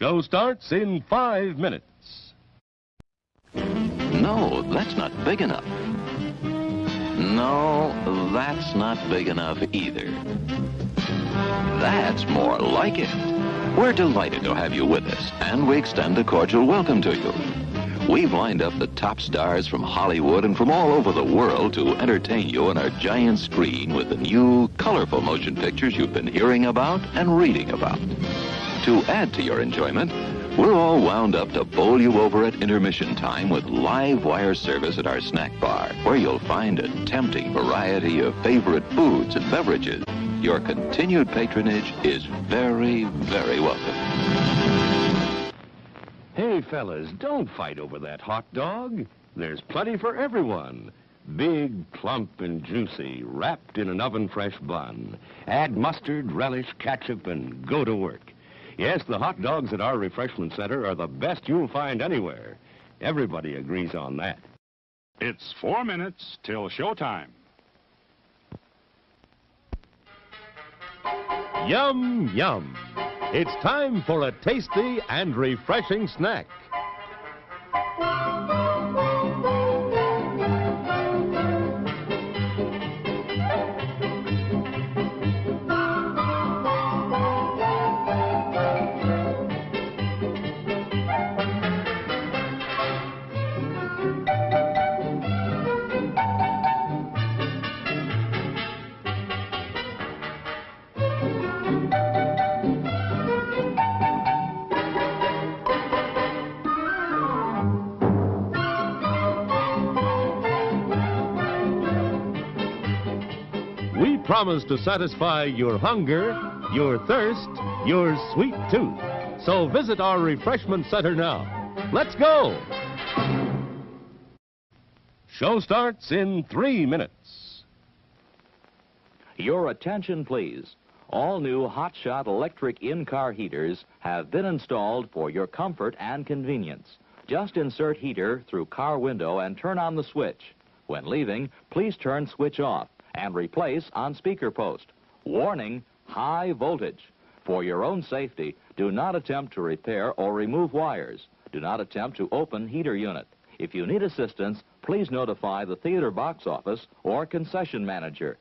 Show starts in 5 minutes. No, that's not big enough. No, that's not big enough either. That's more like it. We're delighted to have you with us, and we extend a cordial welcome to you. We've lined up the top stars from Hollywood and from all over the world to entertain you on our giant screen with the new, colorful motion pictures you've been hearing about and reading about. To add to your enjoyment, we're all wound up to bowl you over at intermission time with live wire service at our snack bar, where you'll find a tempting variety of favorite foods and beverages. Your continued patronage is very, very welcome. Hey, fellas, don't fight over that hot dog. There's plenty for everyone. Big, plump, and juicy, wrapped in an oven-fresh bun. Add mustard, relish, ketchup, and go to work. Yes, the hot dogs at our refreshment center are the best you'll find anywhere. Everybody agrees on that. It's 4 minutes till showtime. Yum, yum. It's time for a tasty and refreshing snack. We promise to satisfy your hunger, your thirst, your sweet tooth. So visit our refreshment center now. Let's go! Show starts in 3 minutes. Your attention, please. All new hotshot electric in-car heaters have been installed for your comfort and convenience. Just insert heater through car window and turn on the switch. When leaving, please turn switch off and replace on speaker post. Warning, high voltage. For your own safety, do not attempt to repair or remove wires. Do not attempt to open heater unit. If you need assistance, please notify the theater box office or concession manager.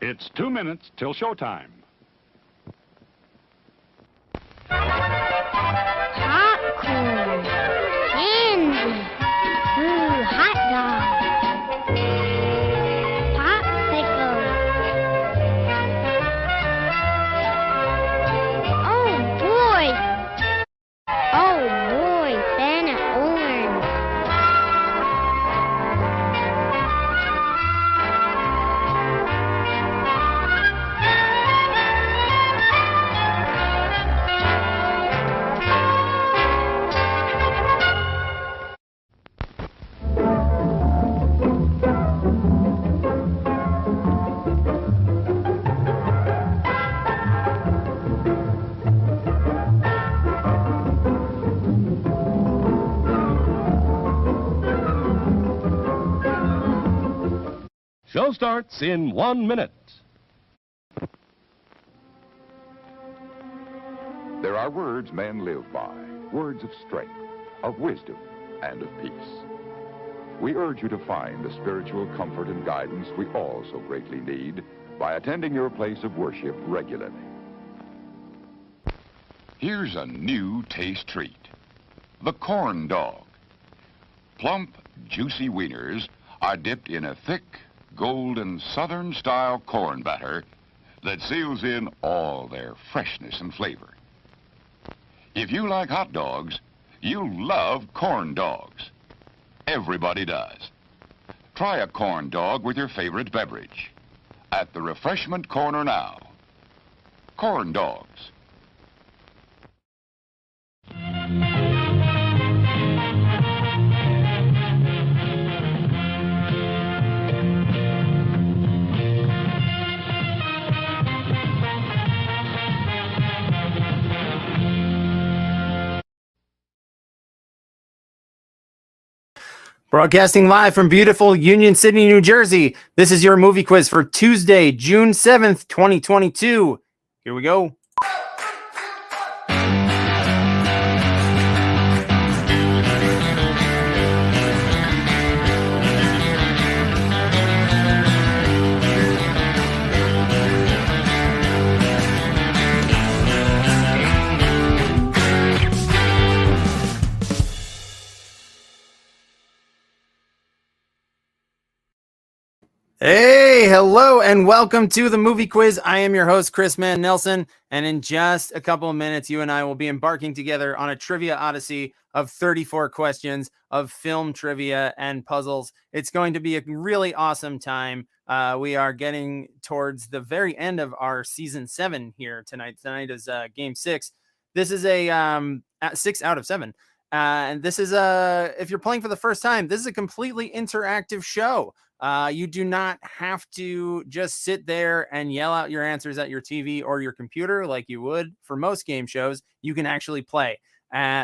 It's 2 minutes till showtime. Popcorn, candy, ooh, hot dog, popsicle. Oh boy, Ben and orange. Show starts in 1 minute. There are words men live by, words of strength, of wisdom, and of peace. We urge you to find the spiritual comfort and guidance we all so greatly need by attending your place of worship regularly. Here's a new taste treat. The corn dog. Plump, juicy wieners are dipped in a thick, golden Southern-style corn batter that seals in all their freshness and flavor. If you like hot dogs, you'll love corn dogs. Everybody does. Try a corn dog with your favorite beverage. At the refreshment corner now. Corn dogs. Broadcasting live from beautiful Union City, New Jersey. This is your movie quiz for Tuesday, June 7th, 2022. Here we go. Hey, hello, and welcome to the movie quiz. I am your host, Chris Mann Nelson, and in just a couple of minutes, you and I will be embarking together on a trivia odyssey of 34 questions of film trivia and puzzles. It's going to be a really awesome time. We are getting towards the very end of our season 7 here tonight. Tonight is game 6. This is a 6 out of 7. And this is if you're playing for the first time, this is a completely interactive show. You do not have to just sit there and yell out your answers at your TV or your computer like you would for most game shows. You can actually play.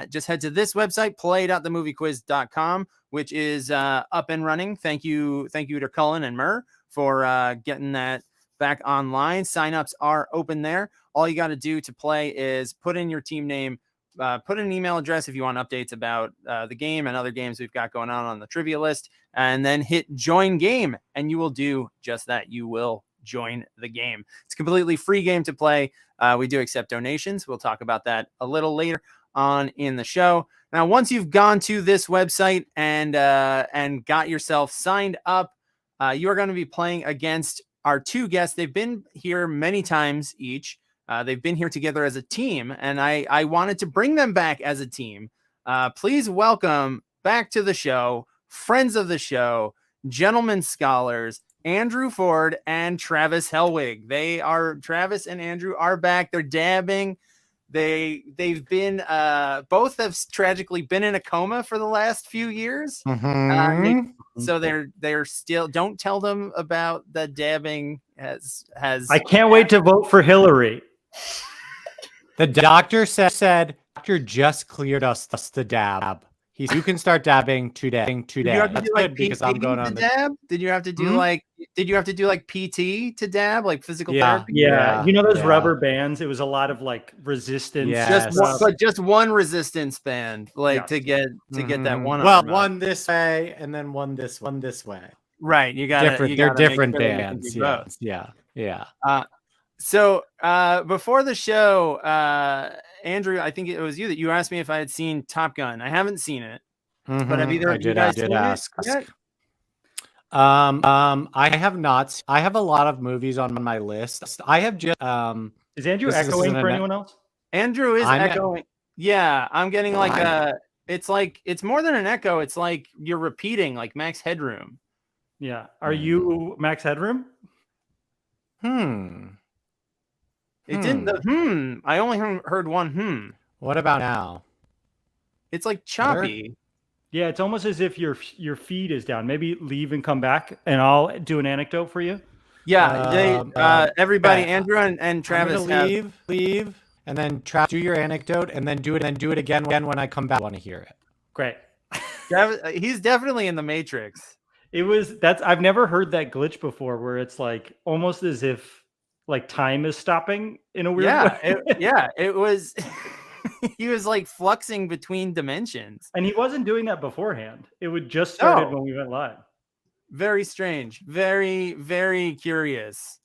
Just head to this website, play.themoviequiz.com, which is up and running. Thank you to Cullen and Murr for getting that back online. Signups are open there. All you got to do to play is put in your team name, put an email address if you want updates about the game and other games we've got going on the trivia list, and then hit join game, and you will do just that. You will join the game. It's a completely free game to play. We do accept donations. We'll talk about that a little later on in the show. Now, once you've gone to this website and got yourself signed up, you are going to be playing against our two guests. They've been here many times each. They've been here together as a team, and I wanted to bring them back as a team. Please welcome back to the show, friends of the show, gentlemen scholars, Andrew Ford and Travis Helwig. Travis and Andrew are back. They're dabbing. They've been both have tragically been in a coma for the last few years. So they're still. Don't tell them about the dabbing has. I can't wait to vote for Hillary. The doctor said just cleared us the dab. You can start dabbing today. Did you have to do like because I'm going on the dab? Did you have to do like PT to dab, like physical therapy? Yeah. You know those rubber bands? It was a lot of like resistance. Just one resistance band, to get that one. Well, one this way and then one this way. Right. They're different bands. Yeah. So before the show, Andrew, I think it was you that you asked me if I had seen Top Gun. I haven't seen it, but have either of you guys seen it yet? I have not. I have a lot of movies on my list. I have just. Is Andrew echoing for anyone else? Andrew is echoing. Yeah, I'm getting it's more than an echo. It's like you're repeating, like Max Headroom. Yeah. Are you Max Headroom? It didn't. I only heard one. What about now? It's like choppy. Yeah, it's almost as if your feed is down. Maybe leave and come back, and I'll do an anecdote for you. Yeah, everybody, Andrew and Travis, leave, and then do your anecdote, and then do it again when I come back. I want to hear it. Great. He's definitely in the Matrix. I've never heard that glitch before, where it's like almost as if like time is stopping in a weird way. It was. He was like fluxing between dimensions, and he wasn't doing that beforehand. It would just started when we went live. Very strange. Very, very curious.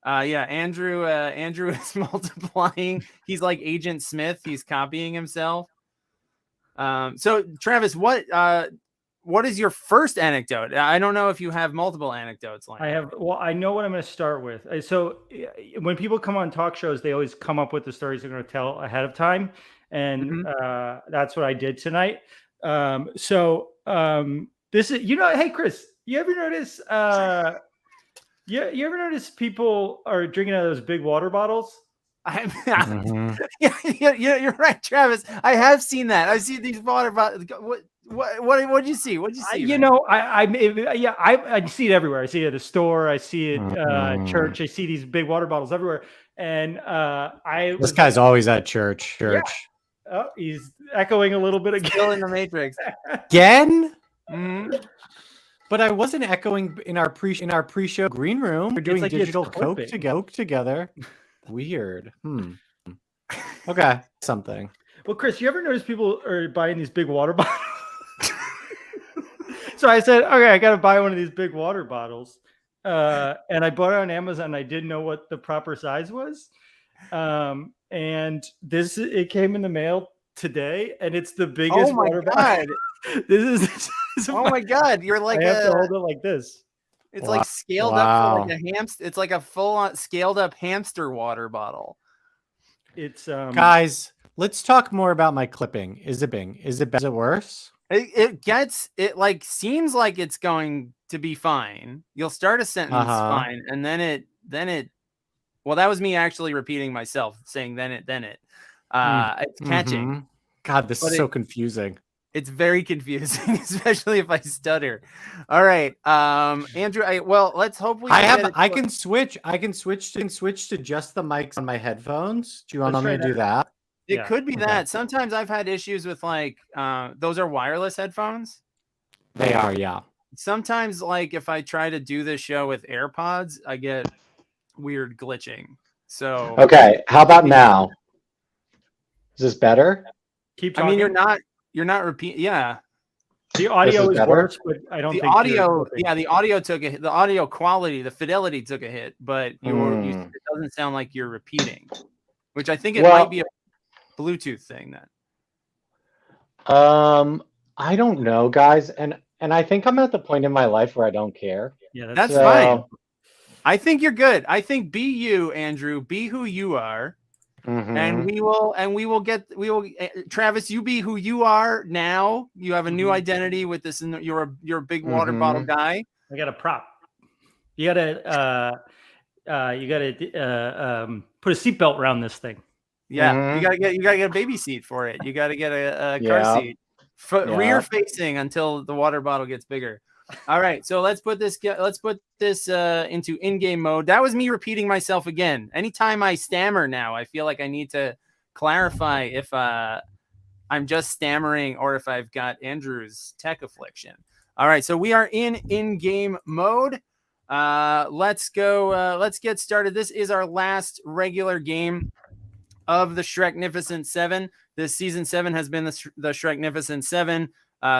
Andrew is multiplying. He's like Agent Smith. He's copying himself. So Travis, what is your first anecdote? I don't know if you have multiple anecdotes. I have. Well, I know what I'm going to start with. So when people come on talk shows, they always come up with the stories they're going to tell ahead of time. And that's what I did tonight. This is, hey, Chris, you ever notice, you ever notice people are drinking out of those big water bottles? You're right, Travis. I have seen that. I've seen these water bottles. What did you see? What did you see? I see it everywhere. I see it at a store. I see it at church. I see these big water bottles everywhere. And this guy's always at church. Yeah. Oh, he's echoing a little bit again. Still in the Matrix. Again? But I wasn't echoing in our pre-show green room. We're doing like it's digital coke clipping. together. Weird. Okay, something. Well, Chris, you ever notice people are buying these big water bottles? So I said, okay, I got to buy one of these big water bottles. And I bought it on Amazon. I didn't know what the proper size was. And it came in the mail today, and it's the biggest water bottle. This is Oh my God. You're like I have to hold it like this. It's like scaled up for like a hamster. It's like a full-on scaled up hamster water bottle. It's guys, let's talk more about my clipping. Is it worse? It like seems like it's going to be fine. You'll start a sentence fine, and then it. Well, that was me actually repeating myself, saying then it. It's catching. God, this is so confusing. It's very confusing, especially if I stutter. All right, Andrew. Let's hope we. I can switch to just the mics on my headphones. Do you want me to do that? It could be that. Sometimes I've had issues with like those are wireless headphones. They are, yeah. Sometimes, like if I try to do this show with AirPods, I get weird glitching. So okay, how about now? Is this better? Keep talking. I mean, you're not repeating. Yeah, the audio is worse, but I don't think the audio. Yeah, the audio took a hit. The audio quality, the fidelity took a hit, but it doesn't sound like you're repeating, which I think it might be a Bluetooth thing then. I don't know, guys, and I think I'm at the point in my life where I don't care. Yeah, that's fine. I think you're good. I think be you, Andrew. Be who you are, and we will. Travis, you be who you are now. You have a new identity with this. You're a big water bottle guy. I got a prop. You gotta put a seatbelt around this thing. Yeah, you gotta get a baby seat for it. You gotta get a car seat, rear facing until the water bottle gets bigger. All right, so let's put this into in-game mode. That was me repeating myself again. Anytime I stammer now, I feel like I need to clarify if I'm just stammering or if I've got Andrew's tech affliction. All right, so we are in-game mode. Let's go. Let's get started. This is our last regular game of the Shreknificent 7. This season 7 has been the Shreknificent 7.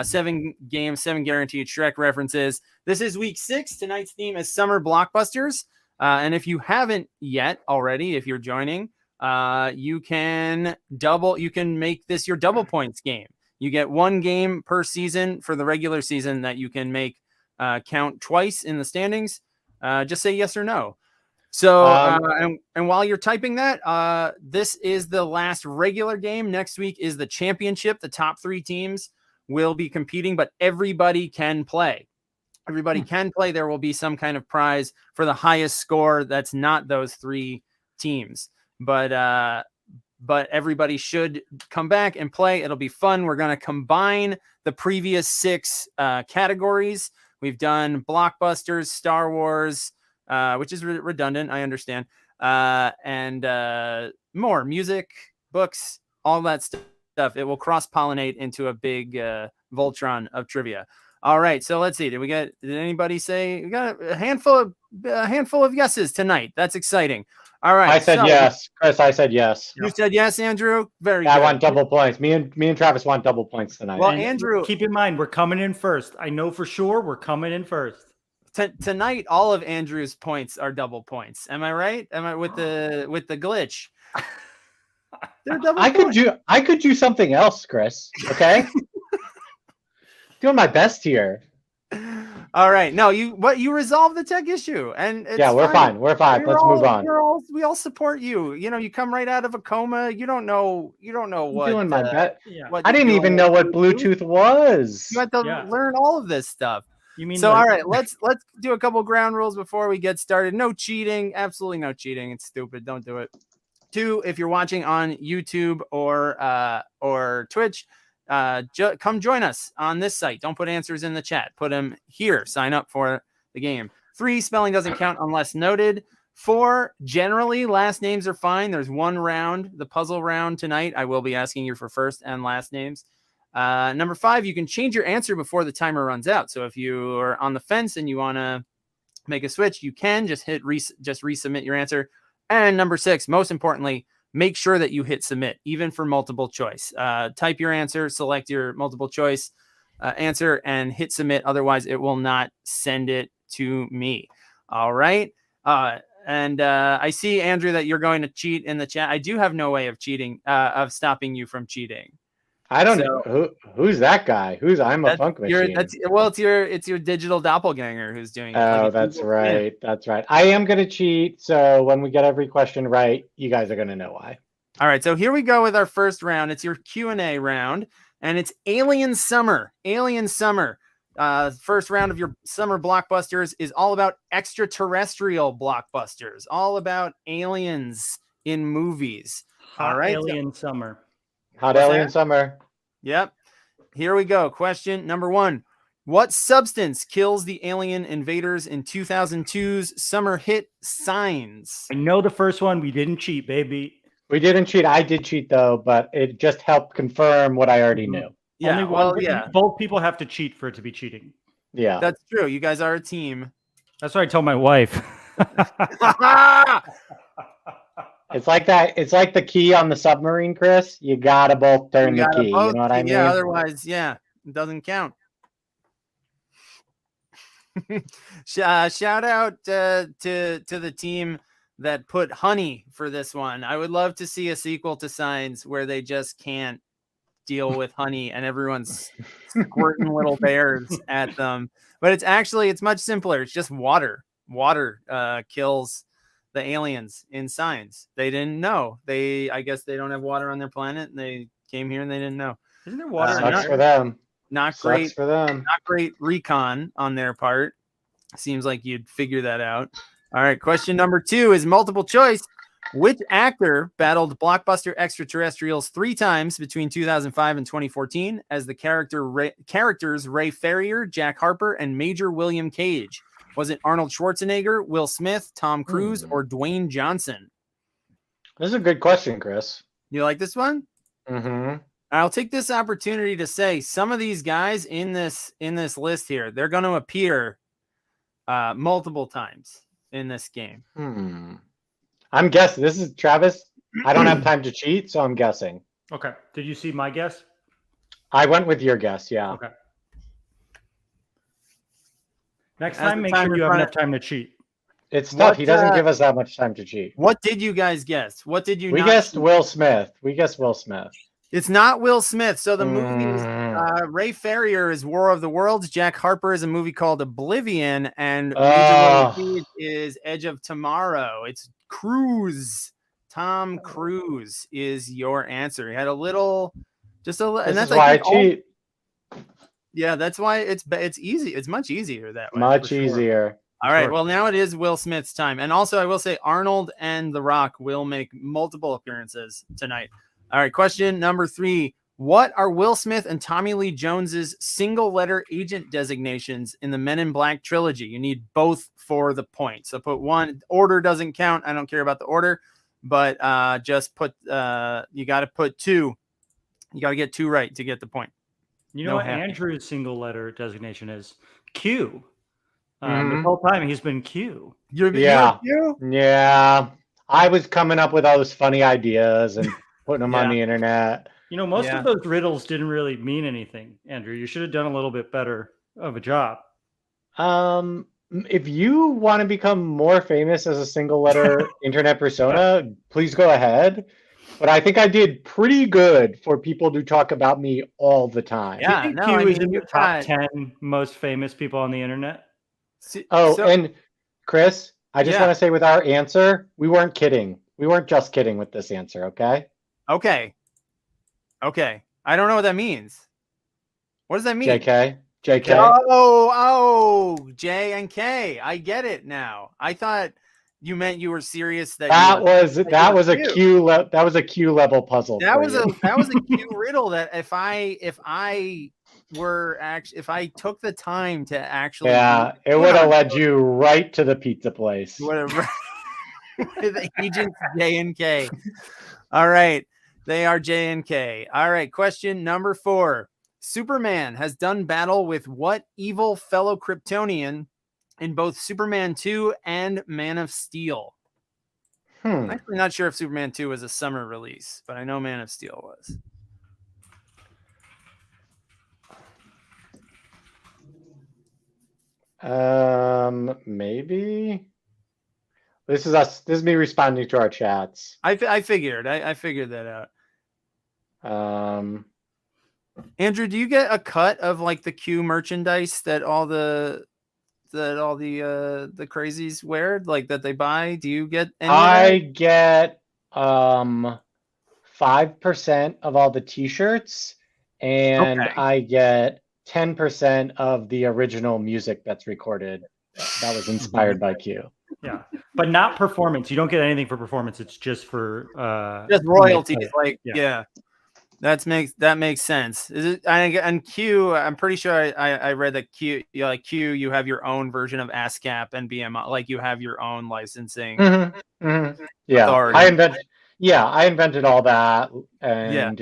7 games, 7 guaranteed Shrek references. This is week 6. Tonight's theme is Summer Blockbusters. And if you haven't yet already, if you're joining, you can make this your double points game. You get 1 game per season for the regular season that you can make count twice in the standings. Just say yes or no. So, and while you're typing that, this is the last regular game. Next week is the championship. The top 3 teams will be competing, but everybody can play. Everybody can play. There will be some kind of prize for the highest score. That's not those 3 teams, but everybody should come back and play. It'll be fun. We're going to combine the previous 6 categories. We've done Blockbusters, Star Wars, which is redundant, I understand, and more music, books, all that stuff. It will cross-pollinate into a big Voltron of trivia. All right, so let's see. Did anybody say we got a handful of yeses tonight? That's exciting. All right, I said yes, Chris. I said yes. You said yes, Andrew. Very good. I want double points. Me and Travis want double points tonight. Well, Andrew, keep in mind we're coming in first. I know for sure we're coming in first. Tonight, all of Andrew's points are double points. Am I right? Am I with the glitch? I could do something else, Chris. Okay, doing my best here. All right, no, you resolve the tech issue, and it's we're fine. We're fine. Let's move on. We all support you. You know, you come right out of a coma. You don't know what. I'm doing my best. I didn't even know what Bluetooth was. You had to learn all of this stuff. You mean so? All right, let's do a couple ground rules before we get started. No cheating. Absolutely no cheating. It's stupid. Don't do it. 2, if you're watching on YouTube or Twitch, come join us on this site. Don't put answers in the chat. Put them here. Sign up for the game. 3, spelling doesn't count unless noted. 4, generally last names are fine. There's 1 round, the puzzle round tonight. I will be asking you for first and last names. Number 5, you can change your answer before the timer runs out. So if you are on the fence and you want to make a switch, you can just resubmit your answer. And number 6, most importantly, make sure that you hit submit, even for multiple choice. Type your answer, select your multiple choice answer, and hit submit. Otherwise, it will not send it to me. All right. And I see, Andrew, that you're going to cheat in the chat. I do have no way of cheating, of stopping you from cheating. I don't know who's that guy. I'm a funk machine. It's your digital doppelganger who's doing it. Oh, that's right. That's right. I am going to cheat. So when we get every question right, you guys are going to know why. All right. So here we go with our first round. It's your Q&A round, and it's Alien Summer. Alien Summer. First round of your summer blockbusters is all about extraterrestrial blockbusters, all about aliens in movies. All right. Alien Summer. Hot Alien Summer. Yep. Here we go. Question number 1. What substance kills the alien invaders in 2002's summer hit Signs? I know the first one. We didn't cheat, baby. We didn't cheat. I did cheat, though, but it just helped confirm what I already knew. Yeah. Both people have to cheat for it to be cheating. Yeah. That's true. You guys are a team. That's what I told my wife. It's like that. It's like the key on the submarine, Chris. You gotta both turn the key. You know what I mean? Yeah. Otherwise, it doesn't count. Shout out to the team that put honey for this one. I would love to see a sequel to Signs where they just can't deal with honey and everyone's squirting little bears at them. But it's much simpler. It's just water. Water kills the aliens in Signs. They didn't know. I guess they don't have water on their planet, and they came here and they didn't know. Isn't there water? Sucks for them. Not Sucks great for them. Not great recon on their part. Seems like you'd figure that out. All right. Question number 2 is multiple choice. Which actor battled blockbuster extraterrestrials 3 times between 2005 and 2014 as the characters Ray Ferrier, Jack Harper, and Major William Cage? Was it Arnold Schwarzenegger, Will Smith, Tom Cruise, or Dwayne Johnson? This is a good question, Chris. You like this one? Mm-hmm. I'll take this opportunity to say some of these guys in this list here, they're going to appear multiple times in this game. I'm guessing. This is Travis. I don't have time to cheat, so I'm guessing. Okay. Did you see my guess? I went with your guess, yeah. Okay. Next time, make sure you have enough time to cheat. It's tough. He doesn't give us that much time to cheat. What did you guys guess? What did you We guessed Will Smith. It's not Will Smith. So the movie, Ray Ferrier is War of the Worlds. Jack Harper is a movie called Oblivion. And Major William Cage is Edge of Tomorrow. It's Cruise. Tom Cruise is your answer. He had a little, and that's why I cheat. Yeah, that's why it's easy. It's much easier that way. Much easier. All right. Well, now it is Will Smith's time. And also, I will say Arnold and The Rock will make multiple appearances tonight. All right. Question number 3. What are Will Smith and Tommy Lee Jones's single-letter agent designations in the Men in Black trilogy? You need both for the point. So put 1. Order doesn't count. I don't care about the order. But just put you got to put 2. You got to get 2 right to get the point. You know what Andrew's single letter designation is? Q. The whole time he's been Q. You're Q? Yeah. I was coming up with all those funny ideas and putting them on the internet. You know, most of those riddles didn't really mean anything, Andrew. You should have done a little bit better of a job. If you want to become more famous as a single letter internet persona, please go ahead. But I think I did pretty good for people to talk about me all the time. Yeah, Q is in your top 10 most famous people on the internet. And Chris, I just want to say with our answer, we weren't kidding. We weren't just kidding with this answer, okay? Okay. I don't know what that means. What does that mean? JK. Oh, J and K. I get it now. I thought you meant you were serious. That was a Q level puzzle. That was a Q riddle that if I took the time to actually, it would have led you right to the pizza place. Whatever. The agents J and K. All right, they are J and K. All right, question number 4. Superman has done battle with what evil fellow Kryptonian in both Superman 2 and Man of Steel? I'm actually not sure if Superman 2 was a summer release, but I know Man of Steel was. Maybe. This is us. This is me responding to our chats. I figured that out. Andrew, do you get a cut of like the Q merchandise that all the crazies wear, like that they buy? Do you get any? I get 5% of all the t-shirts, and I get 10% of the original music that's recorded that was inspired by Q. Yeah, but not performance. You don't get anything for performance. It's just for just royalties. Like yeah. That makes sense. Is it? And Q, I'm pretty sure I read that Q, you have your own version of ASCAP and BMI, like you have your own licensing. Yeah, authority. I invented all that, and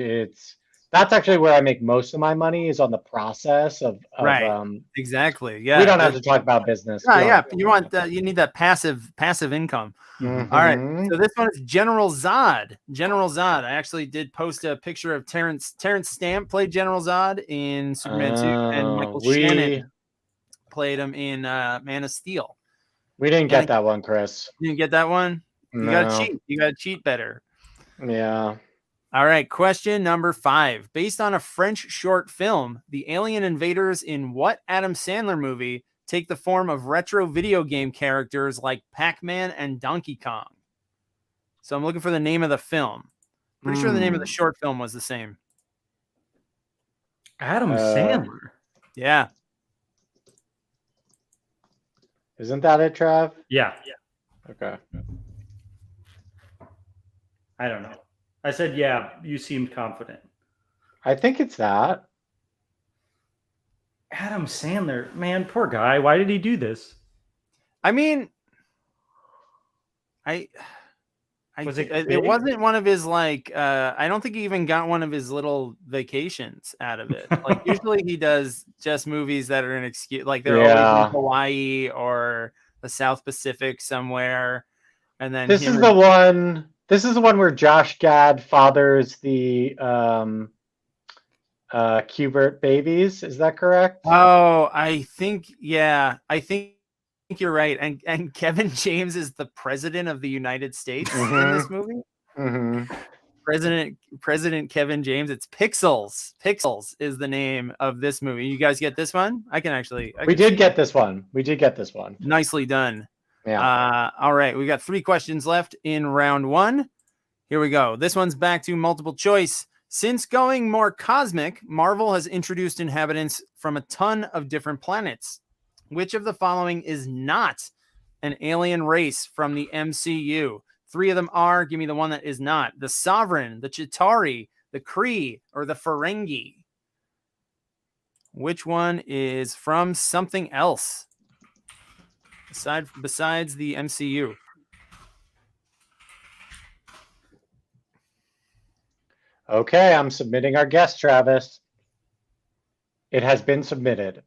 that's actually where I make most of my money, is on the process of exactly. Yeah, we don't have to talk about business. You need that passive income. All right, so this one is General Zod. General Zod. I actually did post a picture of Terrence Stamp played General Zod in Superman 2, and Michael Shannon played him in Man of Steel. We didn't get that one, Chris. You didn't get that one? You gotta cheat. You gotta cheat better. Yeah. All right, question number 5. Based on a French short film, the alien invaders in what Adam Sandler movie take the form of retro video game characters like Pac-Man and Donkey Kong? So I'm looking for the name of the film. Pretty sure the name of the short film was the same. Adam Sandler. Yeah. Isn't that it, Trav? Yeah. Okay. I don't know. I said, yeah, you seemed confident. I think it's that. Adam Sandler, man, poor guy. Why did he do this? I mean, it wasn't one of his like. I don't think he even got one of his little vacations out of it. Like usually he does just movies that are an excuse, like they're always in Hawaii or the South Pacific somewhere. And then this is the one. This is the one where Josh Gad fathers the Qbert babies. Is that correct? Oh, I think you're right. And Kevin James is the president of the United States in this movie. President Kevin James. It's Pixels. Pixels is the name of this movie. You guys get this one? We did get this one. Nicely done. Yeah. All right. We got 3 questions left in round 1. Here we go. This one's back to multiple choice. Since going more cosmic, Marvel has introduced inhabitants from a ton of different planets. Which of the following is not an alien race from the MCU? 3 of them are. Give me the one that is not. The Sovereign, the Chitauri, the Kree, or the Ferengi. Which one is from something else besides the MCU? Okay, I'm submitting our guest, Travis. It has been submitted.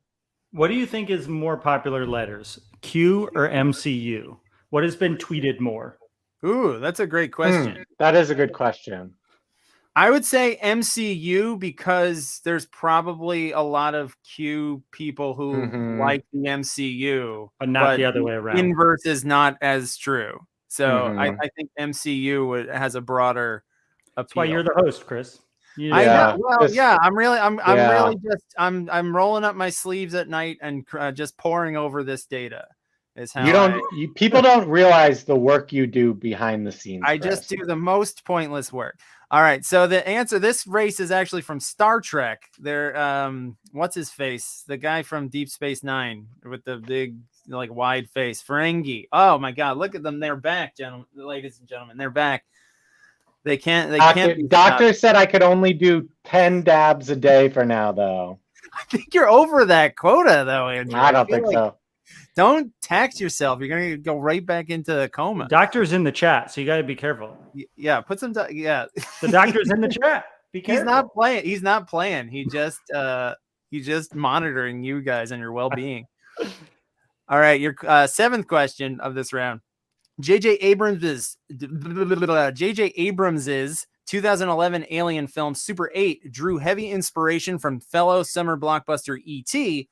What do you think is more popular letters, Q or MCU? What has been tweeted more? Ooh, that's a great question. That is a good question. I would say MCU because there's probably a lot of Q people who like the MCU, but not the other way around. Inverse is not as true. So I think MCU has a broader appeal. That's why you're the host, Chris. I know. Well, I'm really I'm rolling up my sleeves at night and just poring over this data. Is how people don't realize the work you do behind the scenes. I just do the most pointless work. All right. So the answer, this race is actually from Star Trek. They're what's his face? The guy from Deep Space Nine with the big like wide face. Ferengi. Oh my God. Look at them. They're back, ladies and gentlemen. They're back. They can't. Doctor said I could only do 10 dabs a day for now, though. I think you're over that quota, though, Andrew. I don't think so. Don't tax yourself. You're gonna go right back into a coma. Doctor's in the chat, so you got to be careful. Yeah, put some. Yeah, the doctor's in the chat. Be He's careful. not playing. He's not playing. He's just monitoring you guys and your well-being. All right, your seventh question of this round. J.J. Abrams's 2011 alien film Super 8 drew heavy inspiration from fellow summer blockbuster E.T.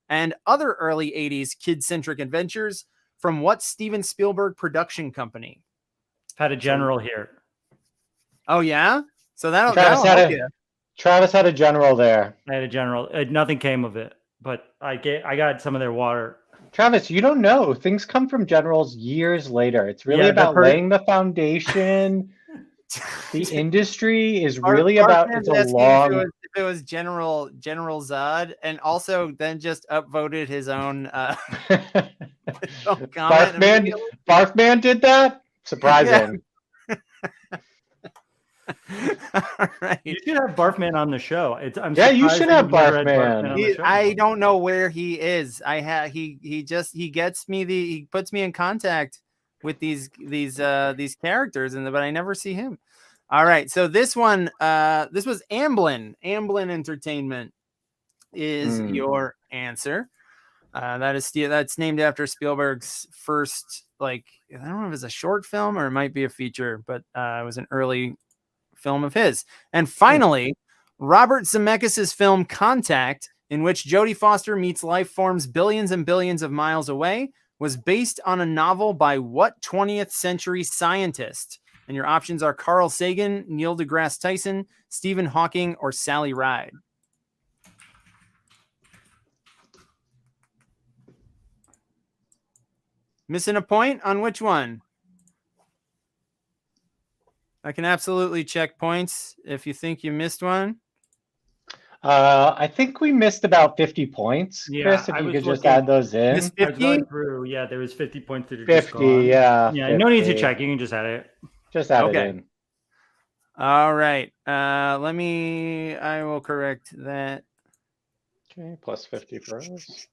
and other early 80s kid-centric adventures from what Steven Spielberg production company? Had a general here. Oh, yeah? So that'll Travis help you. Travis had a general there. I had a general. Nothing came of it, but I got some of their water. Travis, you don't know. Things come from generals years later. It's really about laying the foundation. The industry is really about it's a long. If it was General Zod, and also then just upvoted his own. Barfman did that. Surprising. All right. You should have Barfman on the show. You should have Barfman. I don't know where he is. He puts me in contact with these characters, but I never see him. All right, so this one, this was Amblin. Amblin Entertainment is your answer. That's named after Spielberg's first, I don't know if it's a short film or it might be a feature, but it was an early film of his. And finally, Robert Zemeckis' film Contact, in which Jodie Foster meets life forms billions and billions of miles away, was based on a novel by what 20th century scientist? And your options are Carl Sagan, Neil deGrasse Tyson, Stephen Hawking, or Sally Ride. Missing a point on which one? I can absolutely check points if you think you missed one. I think we missed about 50 points, Chris, if you could just add those in. Miss 50? Yeah, there was 50 points that are 50, yeah. Yeah, 50. no need to check. You can just add it. Just add it in. All right. I will correct that. Okay, plus 50 for us.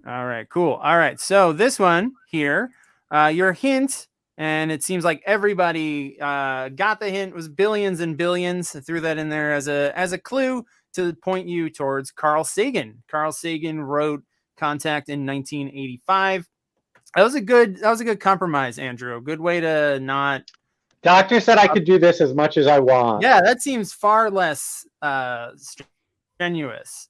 All right, cool. All right, so this one here, your hint, and it seems like everybody got the hint, was billions and billions. I threw that in there as a clue to point you towards Carl Sagan. Carl Sagan wrote Contact in 1985. That was a good compromise, Andrew. Good way to not. Doctor said I could do this as much as I want. Yeah, that seems far less strenuous.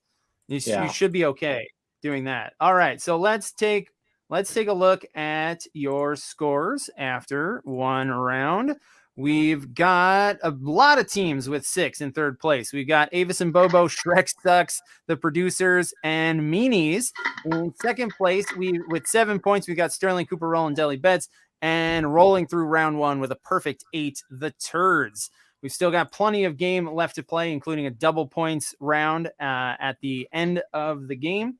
You should be okay doing that. All right, so let's take a look at your scores after one round. We've got a lot of teams with 6 in third place. We've got Avis and Bobo, Shrek Sucks, The Producers, and Meanies. In second place, with 7 points, we got Sterling Cooper, Roland Deli Bets, and rolling through round 1 with a perfect 8, The Turds. We've still got plenty of game left to play, including a double points round at the end of the game.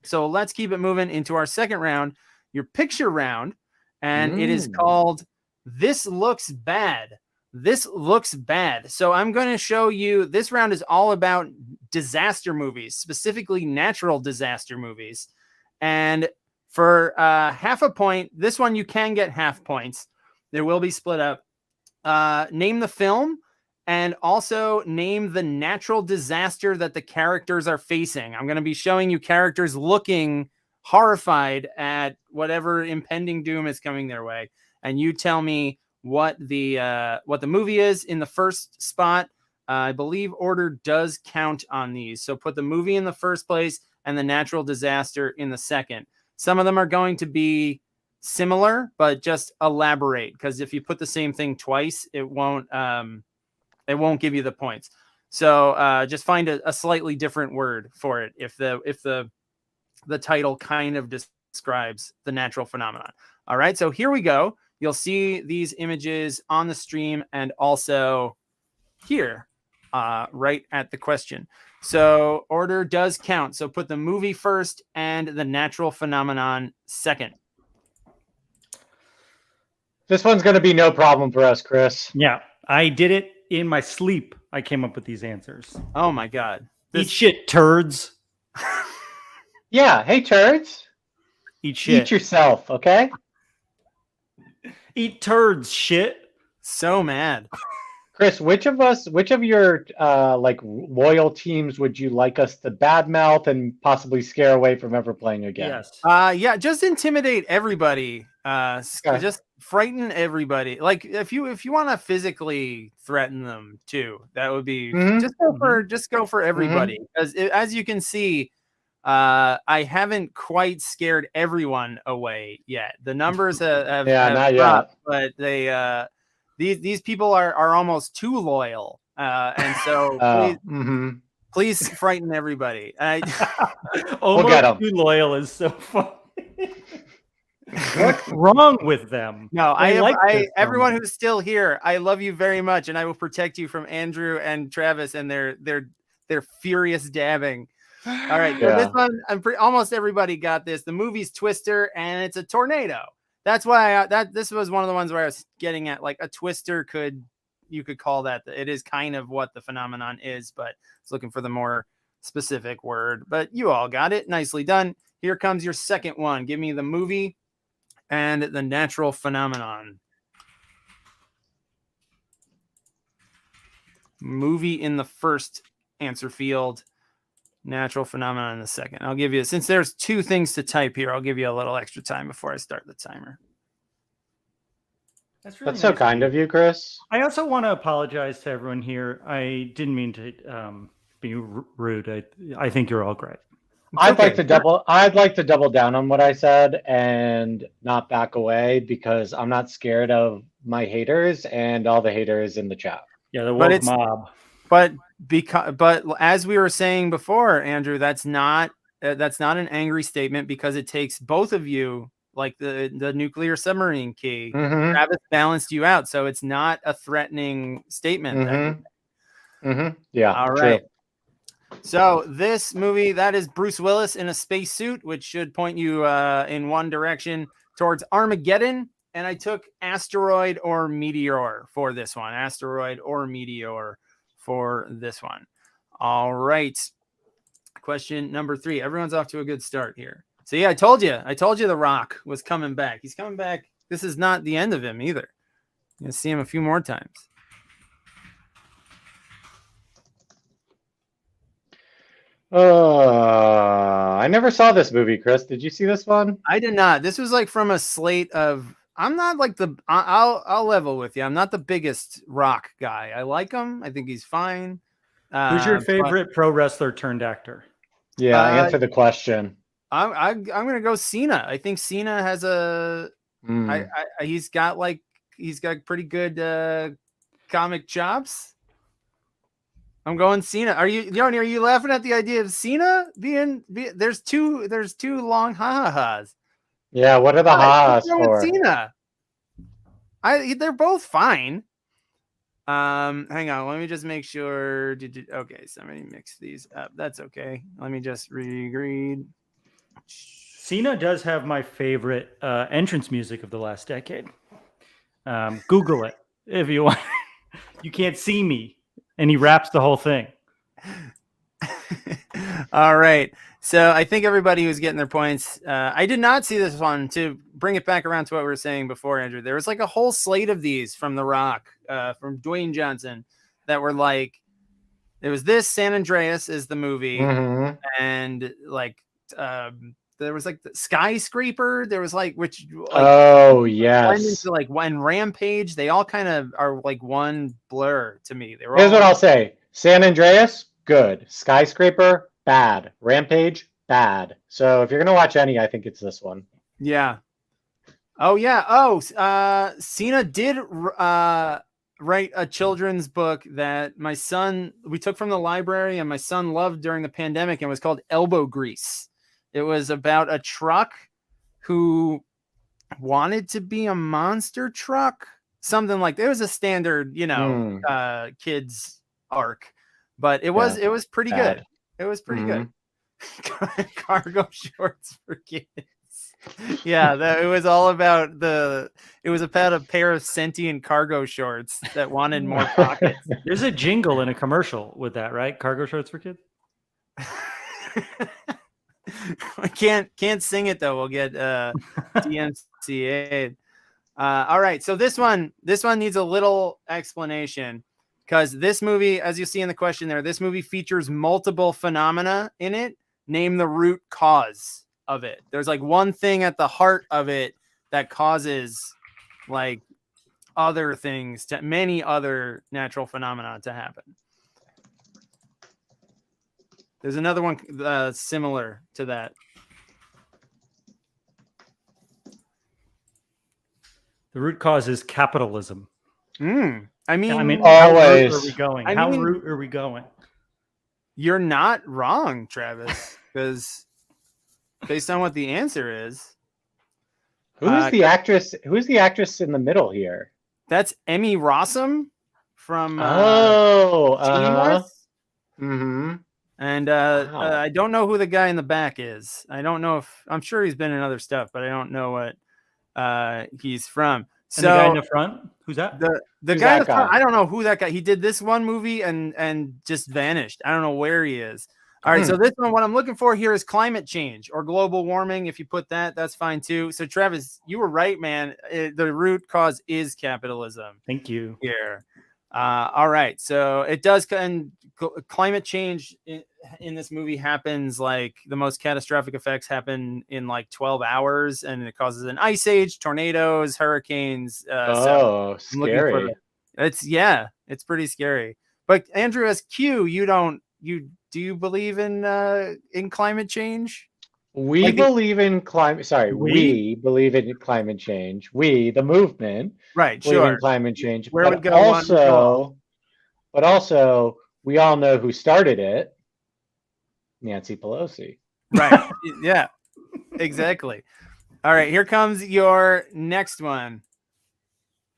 So let's keep it moving into our second round, your picture round, and it is called This Looks Bad. This looks bad. So I'm going to show you, this round is all about disaster movies, specifically natural disaster movies. And for half a point, this one you can get half points. There will be split up. Name the film and also name the natural disaster that the characters are facing. I'm going to be showing you characters looking horrified at whatever impending doom is coming their way. And you tell me what the movie is in the first spot. I believe order does count on these. So put the movie in the first place and the natural disaster in the second. Some of them are going to be similar, but just elaborate, because if you put the same thing twice, it won't give you the points. So just find a slightly different word for it if the title kind of describes the natural phenomenon. All right, so here we go. You'll see these images on the stream and also here, right at the question. So order does count. So put the movie first and the natural phenomenon second. This one's going to be no problem for us, Chris. Yeah, I did it in my sleep. I came up with these answers. Oh my God. Eat shit, turds. Yeah. Hey, turds. Eat shit. Eat yourself, okay? Eat turds, shit. So mad. Chris, which of your like loyal teams would you like us to badmouth and possibly scare away from ever playing again? Yes. Yeah, just intimidate everybody. Okay. Just frighten everybody. Like if you want to physically threaten them too, that would be just go for everybody. Because as you can see, I haven't quite scared everyone away yet. The numbers have not dropped, yet. but they these people are almost too loyal. And so please frighten everybody. Almost get 'em. too loyal is so funny. What's wrong with them? No, They like this so everyone much. who's still here, I love you very much, and I will protect you from Andrew and Travis and their furious dabbing. All right, so this one, almost everybody got this. The movie's Twister, and it's a tornado. That's why this was one of the ones where I was getting at, like a twister you could call that. It is kind of what the phenomenon is, but it's looking for the more specific word. But you all got it. Nicely done. Here comes your second one. Give me the movie and the natural phenomenon. Movie in the first answer field. Natural phenomenon in the second. I'll give you, since there's two things to type here, I'll give you a little extra time before I start the timer. That's really so nice kind of you, Chris. I also want to apologize to everyone here. I didn't mean to be rude. I think you're all great. I'd like to double down on what I said and not back away, because I'm not scared of my haters and all the haters in the chat. Yeah, the woke mob. But as we were saying before, Andrew, that's not an angry statement, because it takes both of you, like the nuclear submarine key. Travis balanced you out, so it's not a threatening statement. Yeah. All right. True. So this movie, that is Bruce Willis in a spacesuit, which should point you in one direction towards Armageddon. And I took asteroid or meteor for this one. Asteroid or meteor for this one. All right. Question number 3. Everyone's off to a good start here. So yeah, I told you The Rock was coming back. He's coming back. This is not the end of him either. You're gonna see him a few more times. I never saw this movie, Chris. Did you see this one? I did not. This was like from a slate of. I'm not like I'll level with you. I'm not the biggest Rock guy. I like him. I think he's fine. Who's your favorite pro wrestler turned actor? Yeah, answer the question. I'm gonna go Cena. I think Cena has he's got pretty good comic chops. I'm going Cena. Are you laughing at the idea of Cena being there's two long ha-ha-has. Yeah, what are the ha-has for? Cena. They're both fine. Hang on, let me just make sure. Okay, somebody mix these up. That's okay. Let me just reread. Cena does have my favorite entrance music of the last decade. Google it if you want. You can't see me. And he raps the whole thing. All right. So I think everybody was getting their points. I did not see this one. To bring it back around to what we were saying before, Andrew, there was like a whole slate of these from The Rock, from Dwayne Johnson, that were like, there was this, San Andreas is the movie. And like, there was like the Skyscraper. There was like, which, like, yes, into like one Rampage. They all kind of are like one blur to me. They were. Here's what I'll say: San Andreas, good. Skyscraper, bad. Rampage, bad. So if you're gonna watch any, I think it's this one. Yeah. Oh yeah. Oh, Cena did write a children's book that we took from the library, and my son loved during the pandemic, and it was called Elbow Grease. It was about a truck who wanted to be a monster truck, something like that. It was a standard, kids arc, but it was pretty good. It was pretty good. Cargo shorts for kids. Yeah, it was all about it was about a pair of sentient cargo shorts that wanted more pockets. There's a jingle in a commercial with that, right? Cargo shorts for kids. I can't sing it though. We'll get DMCA. All right, so this one needs a little explanation. because this movie, as you see in the question there, this movie features multiple phenomena in it. Name the root cause of it. There's like one thing at the heart of it that causes like other things, to many other natural phenomena to happen. There's another one similar to that. The root cause is capitalism. I mean, always. How root are we going? Root are we going? You're not wrong, Travis, because based on what the answer is. Who's the actress? Who's the actress in the middle here? That's Emmy Rossum from Shameless. Mm-hmm. And Wow. I don't know who the guy in the back is. I don't know if I'm sure he's been in other stuff, but I don't know what he's from. So and the guy in the front, who's that? The guy in the front, I don't know who that guy. He did this one movie and just vanished. I don't know where he is. All right, so this one, what I'm looking for here is climate change or global warming. If you put that, that's fine too. So Travis, you were right, man. The root cause is capitalism. Thank you. Here. All right, so it does, and climate change in this movie happens, like the most catastrophic effects happen in like 12 hours, and it causes an ice age, tornadoes, hurricanes. So scary. It's pretty scary. But Andrew, as Q, do you believe in climate change? We believe in climate. Sorry, we believe in climate change. We, the movement, right? Believe sure. in climate change. Where but would go also, we all know who started it. Nancy Pelosi. Right. Yeah. Exactly. All right. Here comes your next one.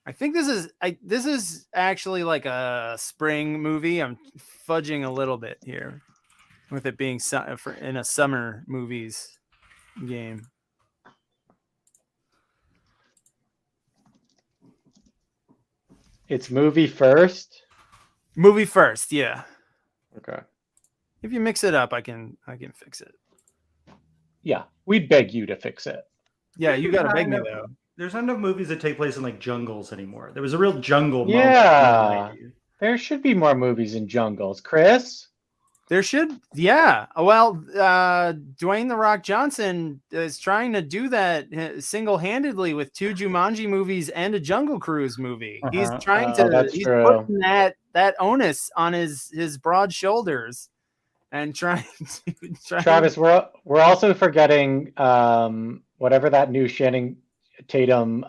I think this is actually like a spring movie. I'm fudging a little bit here with it being in a summer movies game. It's movie first. Movie first, yeah. Okay. If you mix it up, I can fix it. Yeah, we'd beg you to fix it. Yeah, you got to beg me though. There's not enough movies that take place in like jungles anymore. There was a real jungle moment. Yeah, there should be more movies in jungles, Chris. There should, yeah. Well, Dwayne "The Rock" Johnson is trying to do that single-handedly with 2 Jumanji movies and a Jungle Cruise movie. He's trying to he's putting that onus on his broad shoulders and trying to. Travis, we're also forgetting whatever that new Channing Tatum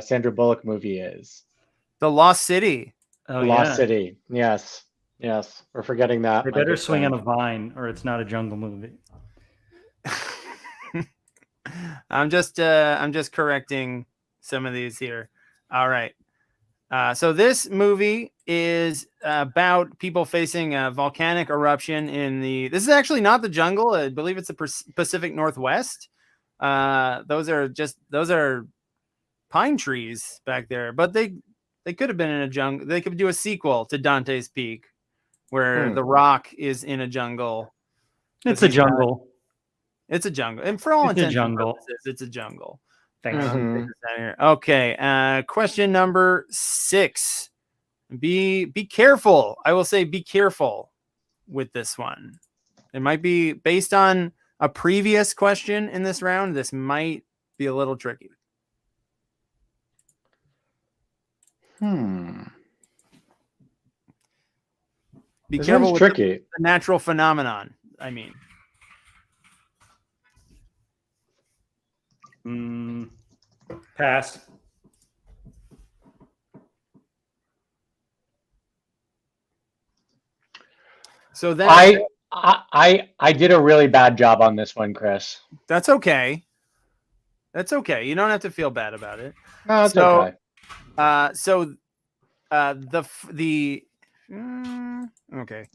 Sandra Bullock movie is. The Lost City. Oh, Lost City. Yes, we're forgetting that. They better swing on a vine, or it's not a jungle movie. I'm just correcting some of these here. All right. So this movie is about people facing a volcanic eruption this is actually not the jungle. I believe it's the Pacific Northwest. Those are pine trees back there, but they could have been in a jungle. They could do a sequel to Dante's Peak, where The Rock is in a jungle. It's a jungle. It's a jungle, and for all intents and purposes, it's a jungle. Thanks. Okay. Question number 6. Be careful. I will say be careful with this one. It might be based on a previous question in this round. This might be a little tricky. Be careful with tricky. The natural phenomenon. I mean, pass. So then I did a really bad job on this one, Chris. That's okay. That's okay. You don't have to feel bad about it. No, it's okay. Okay.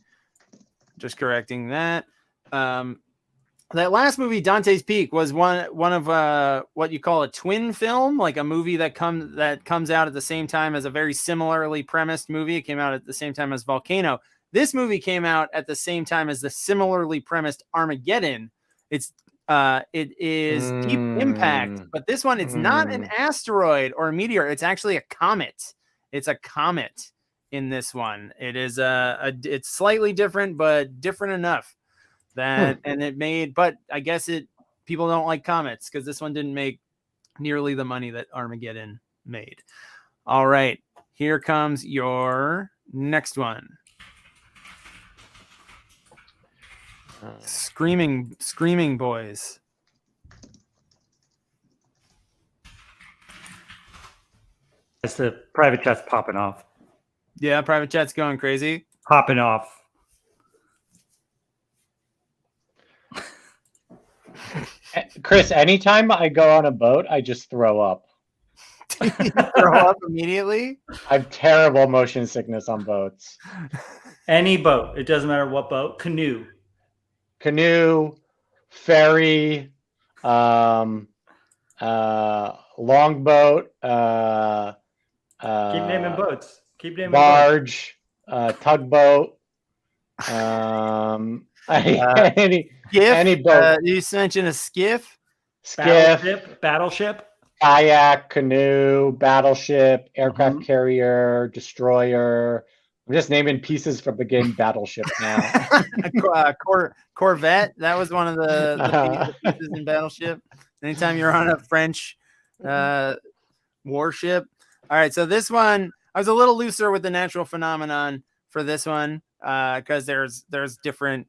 Just correcting that. That last movie, Dante's Peak, was one of what you call a twin film, like a movie that comes out at the same time as a very similarly premised movie. It came out at the same time as Volcano. This movie came out at the same time as the similarly premised Armageddon. It is Deep Impact, but this one, it's not an asteroid or a meteor. It's actually a comet. It's a comet. in this one. It is it's slightly different, but different enough that and it made. But I guess people don't like comets because this one didn't make nearly the money that Armageddon made. All right, here comes your next one. Screaming boys. It's the private jet's popping off. Yeah, private jet's going crazy. Popping off. Chris, anytime I go on a boat, I just throw up. Throw up immediately? I have terrible motion sickness on boats. Any boat. It doesn't matter what boat. Canoe, ferry, longboat, keep naming boats. Keep naming barge, tugboat, any boat. You mentioned a skiff, battleship, kayak, canoe, battleship, aircraft carrier, destroyer. I'm just naming pieces from the game Battleship now. Corvette. That was one of the pieces in Battleship. Anytime you're on a French warship. All right, so this one I was a little looser with the natural phenomenon for this one because there's different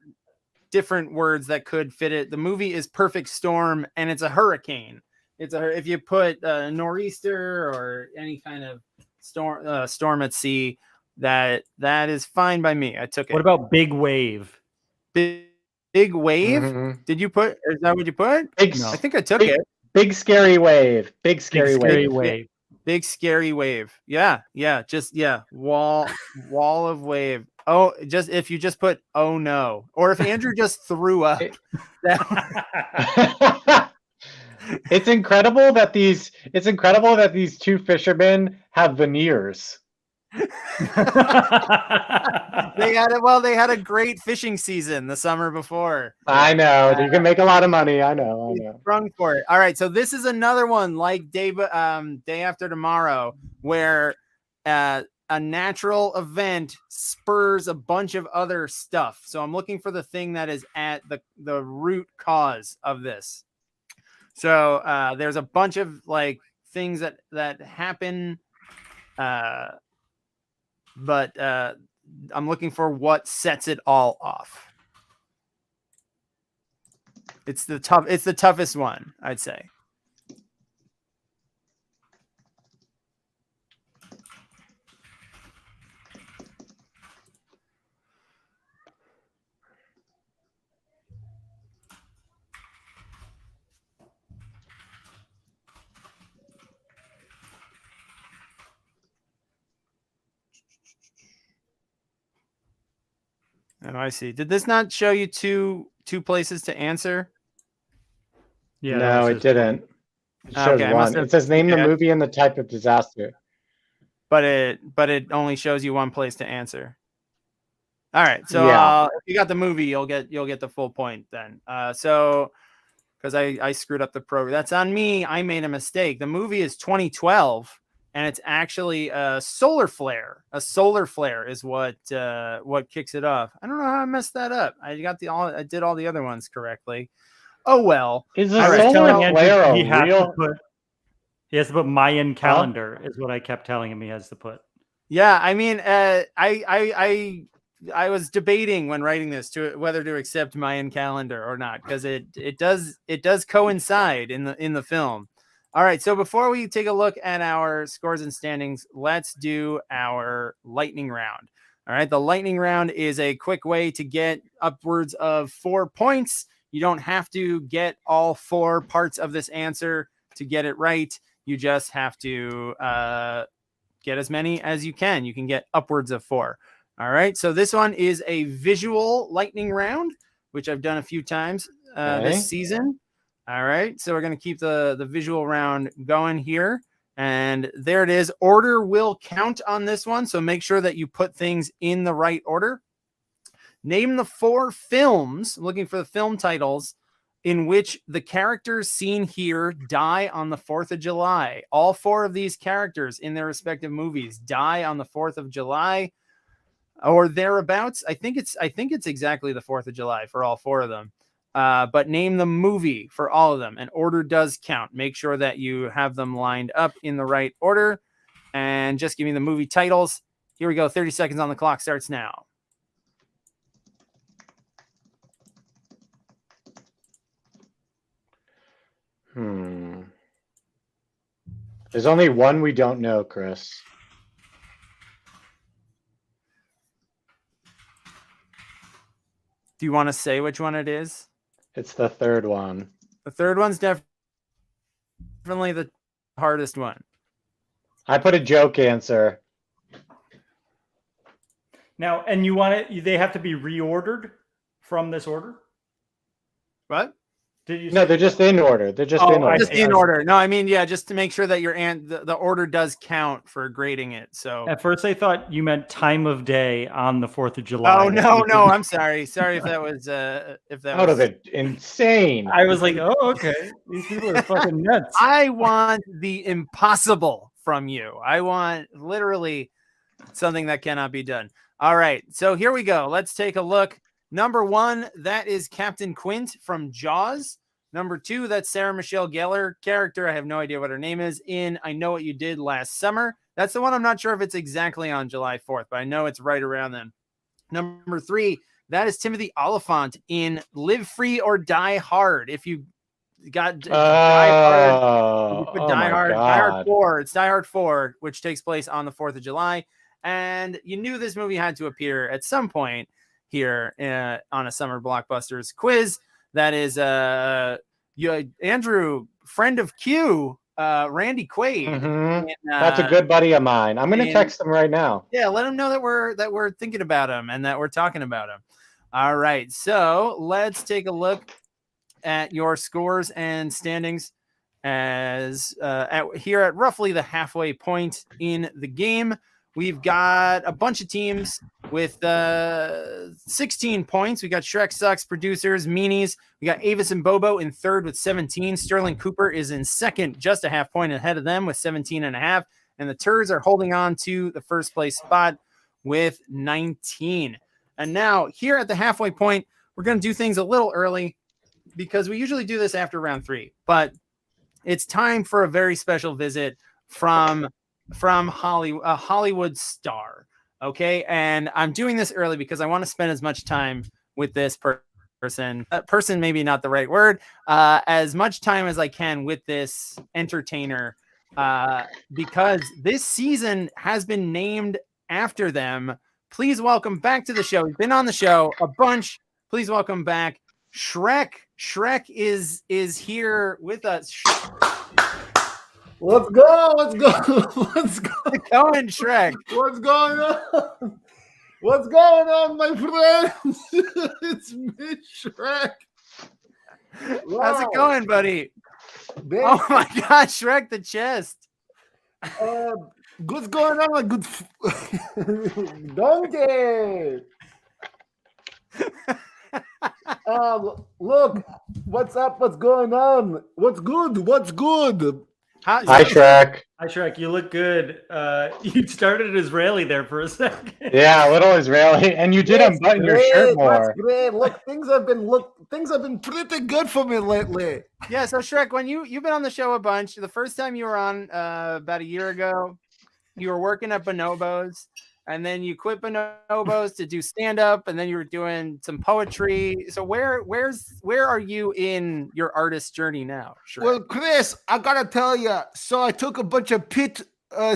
words that could fit it. The movie is Perfect Storm, and it's a hurricane. If you put nor'easter or any kind of storm at sea, that is fine by me. I took it. What about big wave? Big wave? Mm-hmm. Did you put? Is that what you put? No. I think I took it. Big scary wave. Big scary wave. Big scary wave. Yeah. Just wall of wave. Oh, if you just put oh no, or if Andrew just threw up. It's incredible that these two fishermen have veneers. They had a great fishing season the summer before. I know. You can make a lot of money. I know. Sprung for it. All right, so this is another one like Day After Tomorrow, where a natural event spurs a bunch of other stuff. So I'm looking for the thing that is at the root cause of this. So there's a bunch of like things that happen, but I'm looking for what sets it all off. It's the toughest one, I'd say. Oh, I see. Did this not show you two places to answer? Yeah. No, it didn't. It shows one. It says name the movie and the type of disaster. But it only shows you one place to answer. All right. So if you got the movie, you'll get the full point then. So because I screwed up the program. That's on me. I made a mistake. The movie is 2012. And it's actually a solar flare. A solar flare is what kicks it off. I don't know how I messed that up. I did all the other ones correctly. Oh well. Is a solar flare he has to put Mayan calendar is what I kept telling him he has to put. Yeah, I mean, I was debating when writing this whether to accept Mayan calendar or not because it does coincide in the film. All right, so before we take a look at our scores and standings, let's do our lightning round. All right, the lightning round is a quick way to get upwards of 4 points. You don't have to get all 4 parts of this answer to get it right. You just have to get as many as you can. You can get upwards of 4. All right, so this one is a visual lightning round, which I've done a few times this season. All right, so we're going to keep the visual round going here. And there it is. Order will count on this one, so make sure that you put things in the right order. Name the 4 films, I'm looking for the film titles, in which the characters seen here die on the 4th of July. All 4 of these characters in their respective movies die on the 4th of July or thereabouts. I think it's exactly the 4th of July for all 4 of them. But name the movie for all of them, and order does count. Make sure that you have them lined up in the right order, and just give me the movie titles. Here we go. 30 seconds on the clock starts now. There's only one we don't know, Chris. Do you want to say which one it is? It's the third one. The third one's definitely the hardest one. I put a joke answer. Now, and you want it? They have to be reordered from this order. What? No, they're just in order. They're just in order. Just in order. No, I mean, yeah, just to make sure that the order does count for grading it. So at first I thought you meant time of day on the 4th of July. Oh no, I'm sorry. Sorry if that was out of it. Insane. I was like, oh, okay. These people are fucking nuts. I want the impossible from you. I want literally something that cannot be done. All right. So here we go. Let's take a look. Number 1, that is Captain Quint from Jaws. Number 2, that's Sarah Michelle Gellar character. I have no idea what her name is in I Know What You Did Last Summer. That's the one I'm not sure if it's exactly on July 4th, but I know it's right around then. Number 3, that is Timothy Oliphant in Live Free or Die Hard. If you got Die Hard, you put Die Hard 4. It's Die Hard 4, which takes place on the 4th of July. And you knew this movie had to appear at some point here on a Summer Blockbusters quiz. That is Andrew, friend of Q, Randy Quaid. Mm-hmm. That's a good buddy of mine. I'm going to text him right now. Yeah, let him know that we're thinking about him and that we're talking about him. All right, so let's take a look at your scores and standings as here at roughly the halfway point in the game. We've got a bunch of teams with 16 points. We got Shrek Sucks, Producers, Meanies. We got Avis and Bobo in third with 17. Sterling Cooper is in second, just a half point ahead of them with 17.5. And the Turds are holding on to the first place spot with 19. And now here at the halfway point, we're going to do things a little early because we usually do this after round 3. But it's time for a very special visit from Hollywood, a Hollywood star. Okay. And I'm doing this early because I want to spend as much time with this person, maybe not the right word, as much time as I can with this entertainer, because this season has been named after them. Please welcome back to the show. He's been on the show a bunch. Please welcome back Shrek. Shrek is here with us. Let's go. Let's go. Let's go. Going, Shrek. What's going on? What's going on, my friends? It's me, Shrek. Wow. How's it going, buddy? Oh my God, Shrek the chest. What's going on, my good donkey? Look, what's up? What's going on? What's good? What's good? Hi, Shrek. Hi, Shrek. You look good. You started Israeli there for a second. Yeah, a little Israeli, and you did unbutton your shirt more. That's great. Look, things have been pretty good for me lately. Yeah. So Shrek, when you've been on the show a bunch, the first time you were on about a year ago, you were working at Bonobos. And then you quit Bonobos to do stand-up, and then you were doing some poetry. So where are you in your artist journey now? Shrek? Well, Chris, I gotta tell you. So I took a bunch of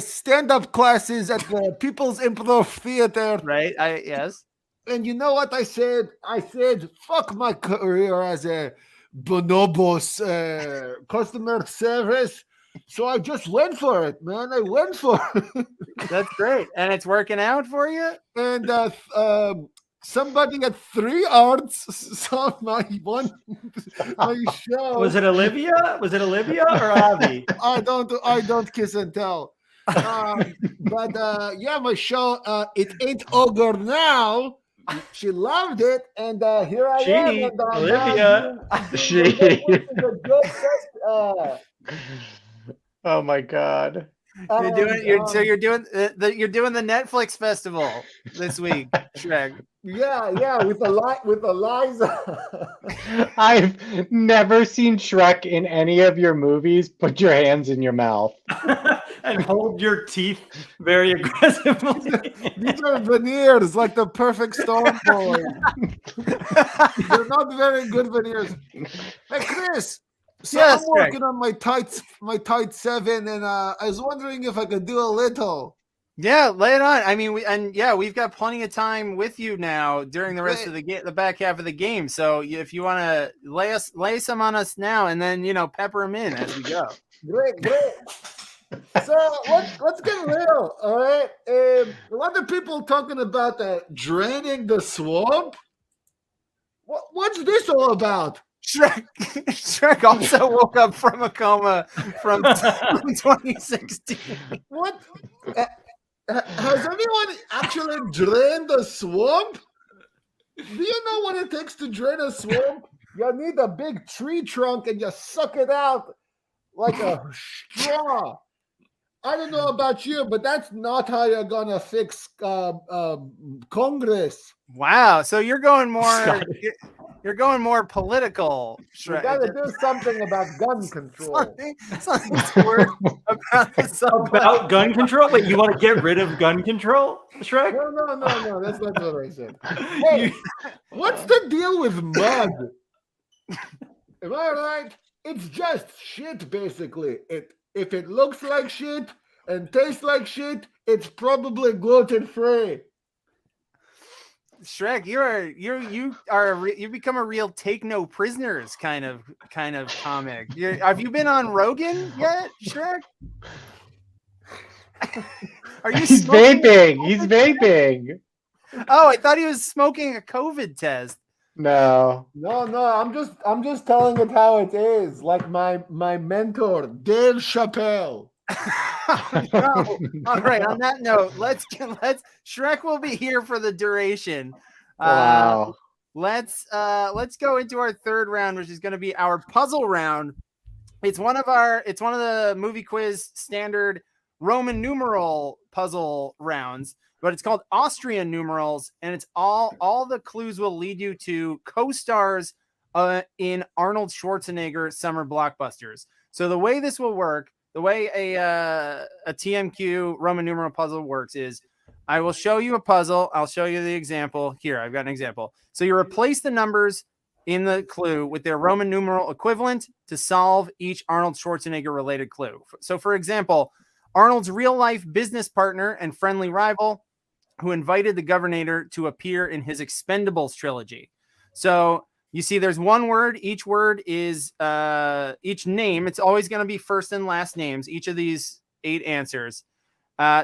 stand-up classes at the People's Improv Theater. Right. Yes. And you know what I said? I said, fuck my career as a Bonobos customer service. So I just went for it, man. I went for it. That's great. And it's working out for you? And somebody at 3 Arts saw my show. Was it Olivia? Was it Olivia or Avi? I don't kiss and tell. But yeah, my show, It Ain't Ogre Now, she loved it, and here I am. And, Olivia. Oh my God. You're doing you're doing the Netflix festival this week, Shrek. Yeah, with Eliza. I've never seen Shrek in any of your movies. Put your hands in your mouth. And hold your teeth very aggressively. These are veneers, like the perfect storm boy. They're not very good veneers. Hey, Chris. So Yes, I'm working on my tight 7, and I was wondering if I could do a little. Yeah, lay it on. I mean, we've got plenty of time with you now during the rest of the back half of the game. So if you want to lay some on us now, and then pepper them in as we go. Great. So let's get real, all right? A lot of people talking about draining the swamp. What's this all about? Shrek also woke up from a coma from 2016. What? Has anyone actually drained a swamp? Do you know what it takes to drain a swamp? You need a big tree trunk and you suck it out like a straw. I don't know about you, but that's not how you're gonna fix Congress. Wow, so you're going more. You're going more political. You gotta do something about gun control. Something about gun control? Wait, you want to get rid of gun control, Shrek? No, that's not what I said. Hey, what's the deal with mud? Am I right? It's just shit, basically. If it looks like shit and tastes like shit, it's probably gluten-free. Shrek, you've become a real take no prisoners kind of comic. Have you been on Rogan yet, Shrek? Are you? He's vaping. He's vaping. Oh, I thought he was smoking a COVID test. No. I'm just telling it how it is. Like my mentor, Dave Chappelle. No. All right. On that note, let's Shrek will be here for the duration. Wow. Let's go into our third round, which is going to be our puzzle round. It's one of the movie quiz standard Roman numeral puzzle rounds, but it's called Austrian numerals, and it's all the clues will lead you to co-stars in Arnold Schwarzenegger summer blockbusters. So the way this will work, the way a TMQ Roman numeral puzzle works is I will show you a puzzle. I'll show you the example. Here, I've got an example. So you replace the numbers in the clue with their Roman numeral equivalent to solve each Arnold Schwarzenegger related clue. So for example, Arnold's real-life business partner and friendly rival who invited the Governor to appear in his Expendables trilogy. So you see there's one word. Each word is each name. It's always going to be first and last names, each of these 8 answers.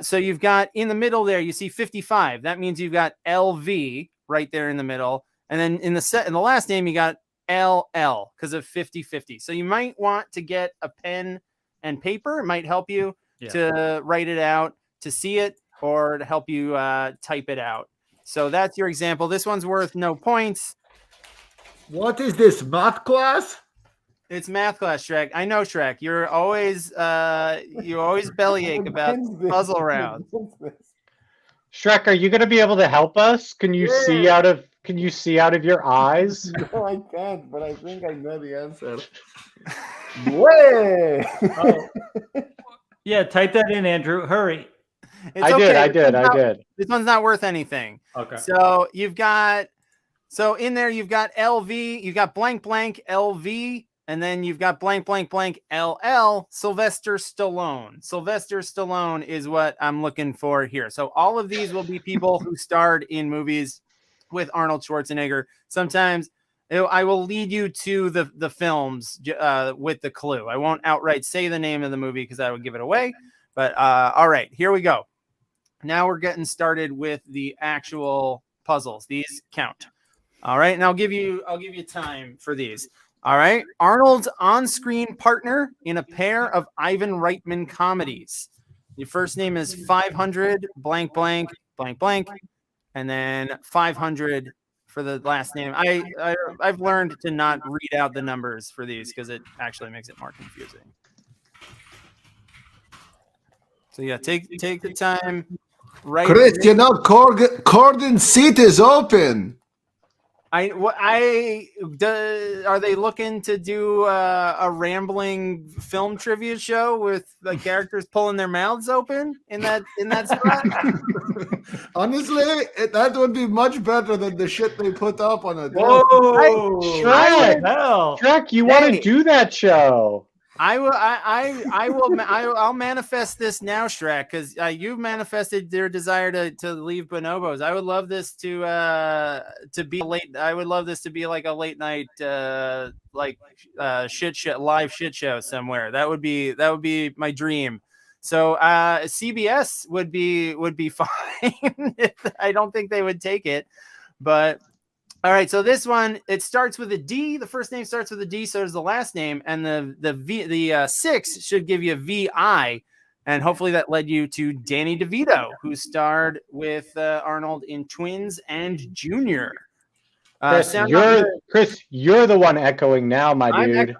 So you've got in the middle there, you see 55. That means you've got LV right there in the middle. And then in the last name, you got LL because of 50-50. So you might want to get a pen and paper. It might help you to write it out, to see it, or to help you type it out. So that's your example. This one's worth no points. What is this, math class? It's math class, Shrek. I know, Shrek. You're always bellyache about puzzle rounds. Shrek, are you going to be able to help us? Can you see out of your eyes? No, I can't, but I think I know the answer. Way. Yeah, type that in, Andrew. Hurry. I did. This one's not worth anything. Okay. So in there you've got LV, you've got blank blank LV, and then you've got blank blank blank LL, Sylvester Stallone. Sylvester Stallone is what I'm looking for here. So all of these will be people who starred in movies with Arnold Schwarzenegger. Sometimes I will lead you to the films with the clue. I won't outright say the name of the movie because I would give it away. But all right, here we go. Now we're getting started with the actual puzzles. These count. All right, and I'll give you time for these. All right, Arnold's on-screen partner in a pair of Ivan Reitman comedies. Your first name is 500 blank blank blank blank. and then 500 for the last name. I've learned to not read out the numbers for these because it actually makes it more confusing. So yeah, take the time. Right, Chris, Cordon's seat is open. Are they looking to do a rambling film trivia show with the characters pulling their mouths open in that spot? Honestly, that would be much better than the shit they put up on it. Whoa, Shrek, you want to do that show? I'll manifest this now, Shrek, because you've manifested their desire to leave Bonobos. I would love this to be late. I would love this to be like a late night live shit show somewhere. That would be my dream. So CBS would be fine. I don't think they would take it, but. All right, so this one, it starts with a D. The first name starts with a D, so does the last name, and the 6 should give you VI, and hopefully that led you to Danny DeVito, who starred with Arnold in Twins and Junior. Chris, you're the one echoing now, my dude.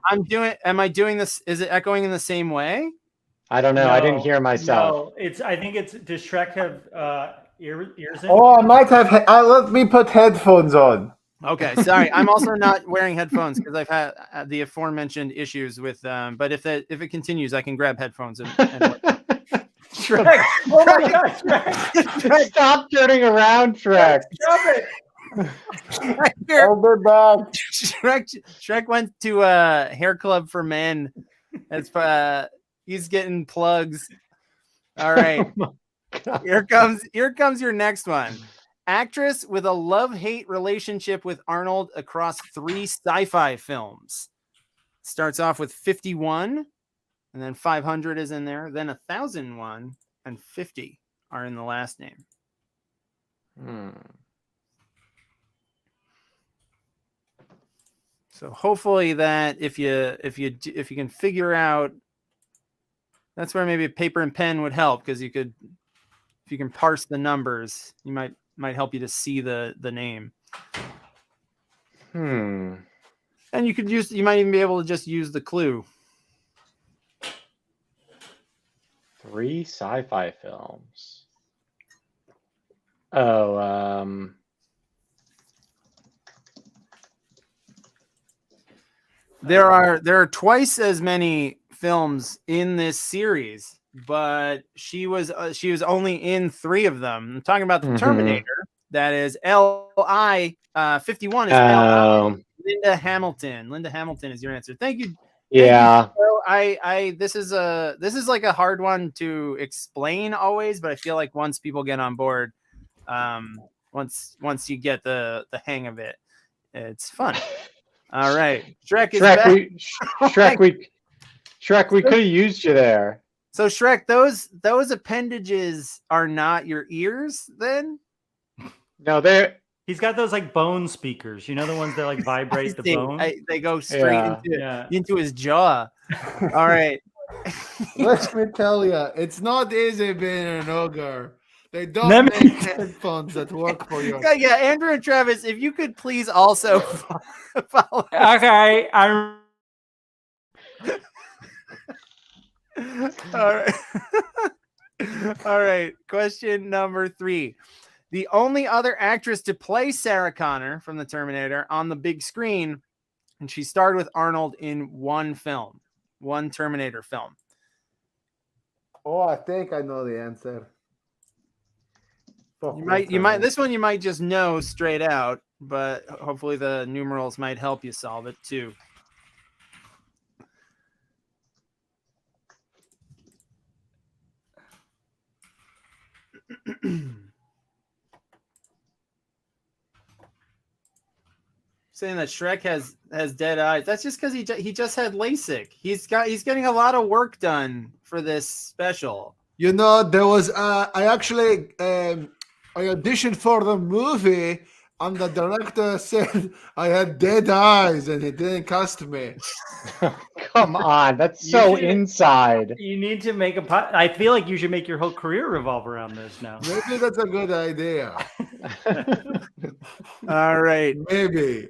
Am I doing this? Is it echoing in the same way? I don't know. No, I didn't hear myself. No, I think it's. Does Shrek have ears in? Oh, I might have. Let me put headphones on. Okay, sorry. I'm also not wearing headphones because I've had the aforementioned issues with them. But if it continues, I can grab headphones and Shrek! Oh my God, Shrek! Stop turning around, Shrek. Stop it! Hold it back. Shrek went to a hair club for men. He's getting plugs. All right. Here comes your next one. Actress with a love-hate relationship with Arnold across 3 sci-fi films. Starts off with 51, and then 500 is in there. Then 1001 and 50 are in the last name. So hopefully that if you can figure out, that's where maybe a paper and pen would help, because if you can parse the numbers, you might help you to see the name. And you might even be able to just use the clue. 3 sci-fi films. Oh, there are twice as many films in this series, but she was only in 3 of them. I'm talking about the Terminator. That is LI 51 is LI. Linda Hamilton. Linda Hamilton is your answer. Thank you. Yeah. This is like a hard one to explain always, but I feel like once people get on board, once you get the hang of it, it's fun. All right. Shrek, we could have used you there. So Shrek, those appendages are not your ears then? No, he's got those like bone speakers, you know, the ones that like vibrate the bone. They go straight into his jaw. All right. Let me tell you, it's not easy being an ogre. They don't make headphones that work for you. Yeah, Andrew and Travis, if you could please also follow. Okay, I'm. All right. All right. Question number 3. The only other actress to play Sarah Connor from the Terminator on the big screen, and she starred with Arnold in one Terminator film. Oh, I think I know the answer. You might this one you might just know straight out, but hopefully the numerals might help you solve it too. Saying that Shrek has dead eyes. That's just because he just had LASIK. He's getting a lot of work done for this special. You know, there was I actually I auditioned for the movie, and the director said I had dead eyes, and he didn't cast me. Come on, that's so inside. You need to make I feel like you should make your whole career revolve around this now. Maybe that's a good idea. All right. Maybe.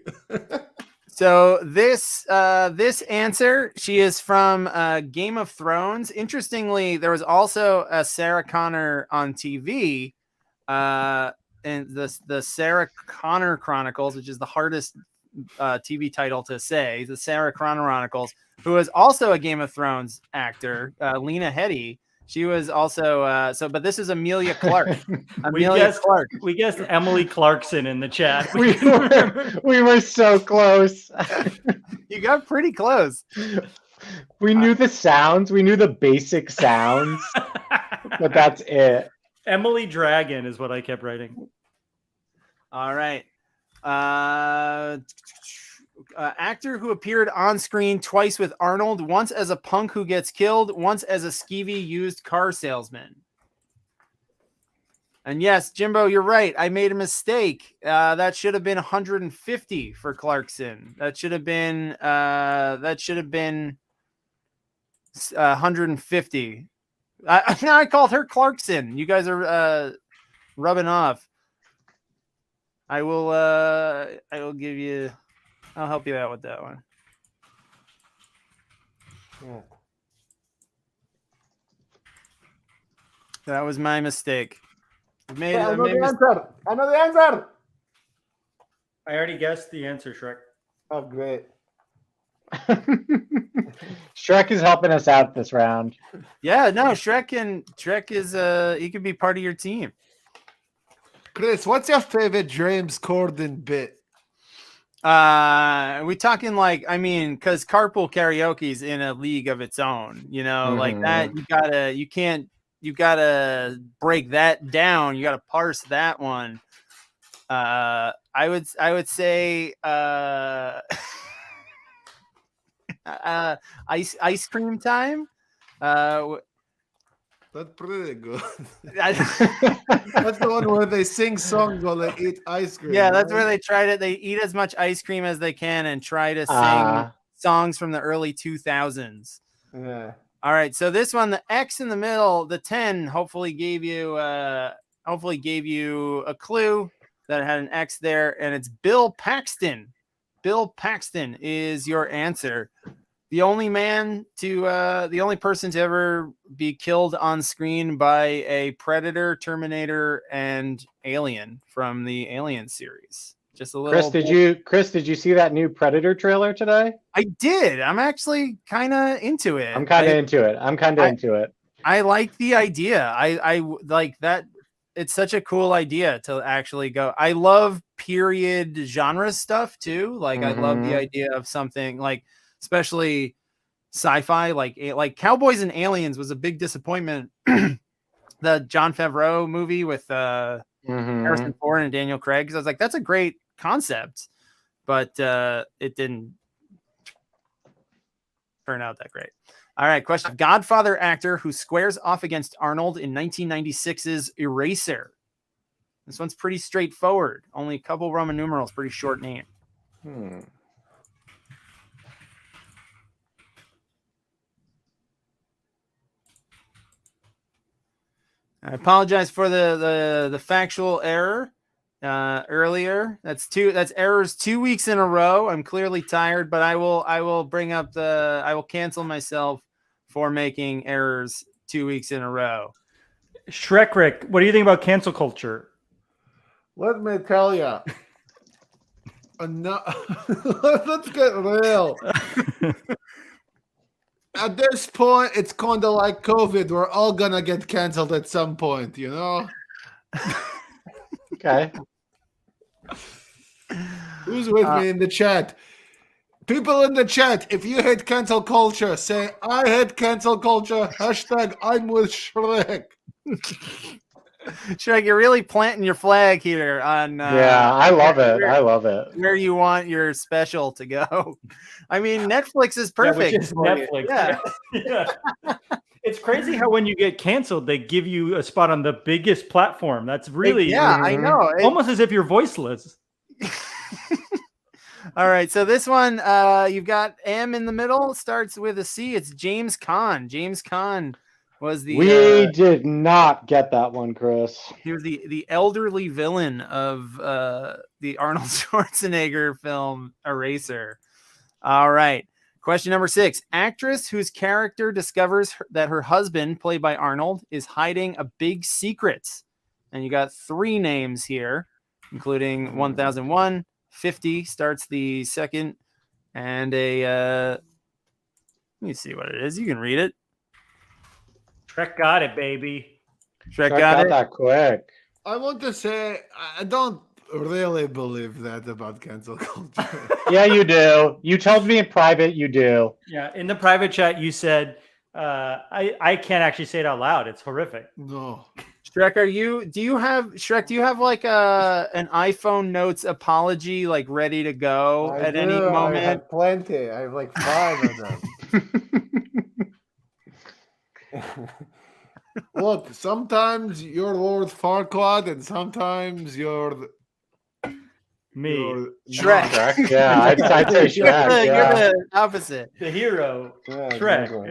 So this answer, she is from Game of Thrones. Interestingly, there was also a Sarah Connor on TV, and the Sarah Connor Chronicles, which is the hardest TV title to say, the Sarah Connor Chronicles, who is also a Game of Thrones actor, Lena Headey. She was also but this is Amelia Clark. Clark. We guessed Emily Clarkson in the chat. We were so close. You got pretty close. We knew the sounds. We knew the basic sounds, but that's it. Emily Dragon is what I kept writing. All right. Actor who appeared on screen twice with Arnold, once as a punk who gets killed, once as a skeevy used car salesman. And yes, Jimbo, you're right. I made a mistake. That should have been 150 for Clarkson. That should have been 150. Now I called her Clarkson. You guys are rubbing off. I will give you. I'll help you out with that one. Yeah. That was my mistake. I know the answer. I already guessed the answer, Shrek. Oh, great. Shrek is helping us out this round. Yeah, no, Shrek is he could be part of your team. Chris, what's your favorite James Corden bit? We talking like, I mean, because carpool karaoke's in a league of its own, you know, like that. You gotta break that down. You gotta parse that one. I would say ice cream time. That's pretty good. That's the one where they sing songs while they eat ice cream. Yeah, that's where they try to. They eat as much ice cream as they can and try to sing songs from the early 2000s. Yeah. All right, so this one, the X in the middle, the 10, hopefully gave you a clue that it had an X there, and it's Bill Paxton. Bill Paxton is your answer. The only person to ever be killed on screen by a Predator, Terminator, and Alien from the Alien series. Just a little. Chris, did you see that new Predator trailer today? I did. I'm actually kind of into it. I'm kind of into it. I like the idea. I like that. It's such a cool idea to actually go. I love period genre stuff too. Like I love the idea of something like, especially sci-fi, like Cowboys and Aliens was a big disappointment. The Jon Favreau movie with Harrison Ford and Daniel Craig. Because I was like, that's a great concept, but it didn't turn out that great. All right, question. Godfather actor who squares off against Arnold in 1996's Eraser. This one's pretty straightforward. Only a couple Roman numerals, pretty short name. I apologize for the factual error earlier. That's errors 2 weeks in a row. I'm clearly tired, but I will cancel myself for making errors 2 weeks in a row. Shrek Rick, what do you think about cancel culture? Let me tell you. Let's get real. At this point, it's kind of like COVID. We're all gonna get canceled at some point, you know? Okay. Who's with me in the chat? People in the chat, if you hate cancel culture, say, I hate cancel culture. # I'm with Shrek. Shrek, you're really planting your flag here on. Yeah, I love it. I love it. Where you want your special to go. I mean, Netflix is perfect. Netflix. Yeah. Yeah. It's crazy how when you get canceled, they give you a spot on the biggest platform. That's really, I know. Almost as if you're voiceless. All right, so this one, you've got M in the middle, starts with a C. It's James Caan. James Caan Was the We did not get that one, Chris. he was the elderly villain of the Arnold Schwarzenegger film Eraser. All right. Question number 6. Actress whose character discovers that her husband, played by Arnold, is hiding a big secret. And you got 3 names here, including 1001, 50 starts the second, and let me see what it is. You can read it. Shrek got it, baby. Shrek got it that quick. I want to say I don't really believe that about cancel culture. Yeah, you do. You told me in private you do. Yeah, in the private chat, you said, I can't actually say it out loud. It's horrific. No. Shrek, do you have like an iPhone notes apology like ready to go at any moment? I have plenty. I have like 5 of them. Look, sometimes you're Lord Farquaad and sometimes you're Me. Shrek. Yeah, I'd say Shrek. You're the opposite. The hero. Yeah, Shrek. exactly.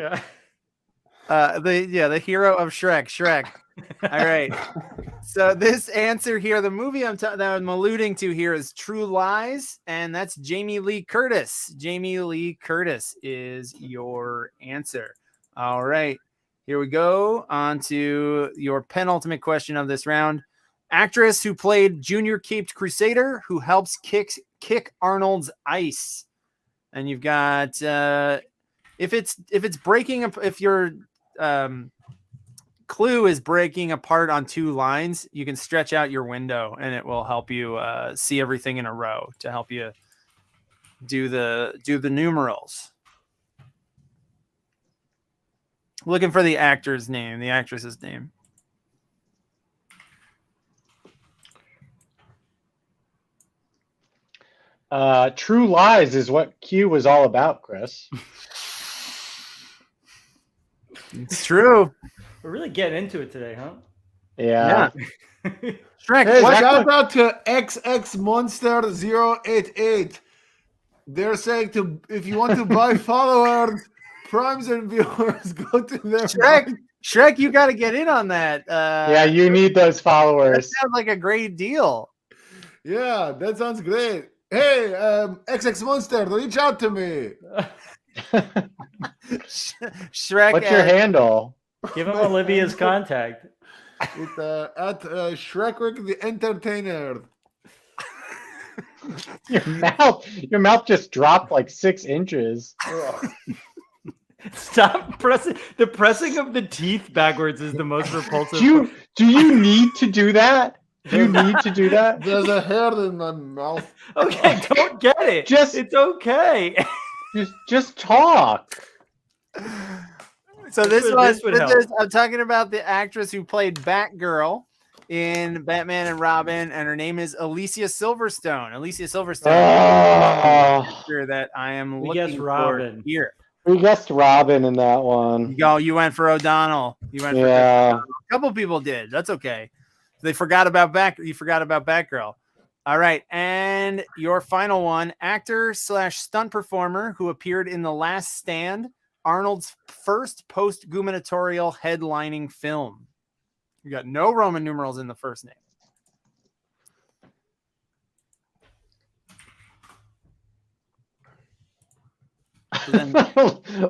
Yeah. The hero of Shrek. All right. So this answer here, the movie that I'm alluding to here is True Lies, and that's Jamie Lee Curtis. Jamie Lee Curtis is your answer. All right. Here we go on to your penultimate question of this round. Actress who played Junior Caped Crusader who helps kick Arnold's ice. And you've got if your clue is breaking apart on 2 lines, you can stretch out your window and it will help you see everything in a row to help you do the numerals. Looking for the actor's name, the actress's name. True Lies is what Q was all about, Chris. It's true. We're really getting into it today, huh? Yeah. Shrek, Hey, shout out to XX Monster 088. They're saying if you want to buy followers, primes and viewers, go to their Shrek, you got to get in on that. Yeah, you need those followers. That sounds like a great deal. Yeah, that sounds great. Hey, XX Monster, reach out to me. Shrek. What's your handle? Give him Olivia's contact. It's at Shrekwick the Entertainer. Your mouth just dropped like 6 inches. Stop pressing. The pressing of the teeth backwards is the most repulsive. Do you need to do that? Do you need to do that? There's a hair in my mouth. Okay, don't get it. It's okay. Just talk. So this I'm talking about the actress who played Batgirl in Batman and Robin, and her name is Alicia Silverstone. Alicia Silverstone. Sure that I am looking for here. We guessed Robin in that one. You went for O'Donnell. You went for O'Donnell. A couple people did. That's okay. They forgot about You forgot about Batgirl. All right, and your final one: actor/stunt performer who appeared in The Last Stand, Arnold's first post-gubernatorial headlining film. You got no Roman numerals in the first name.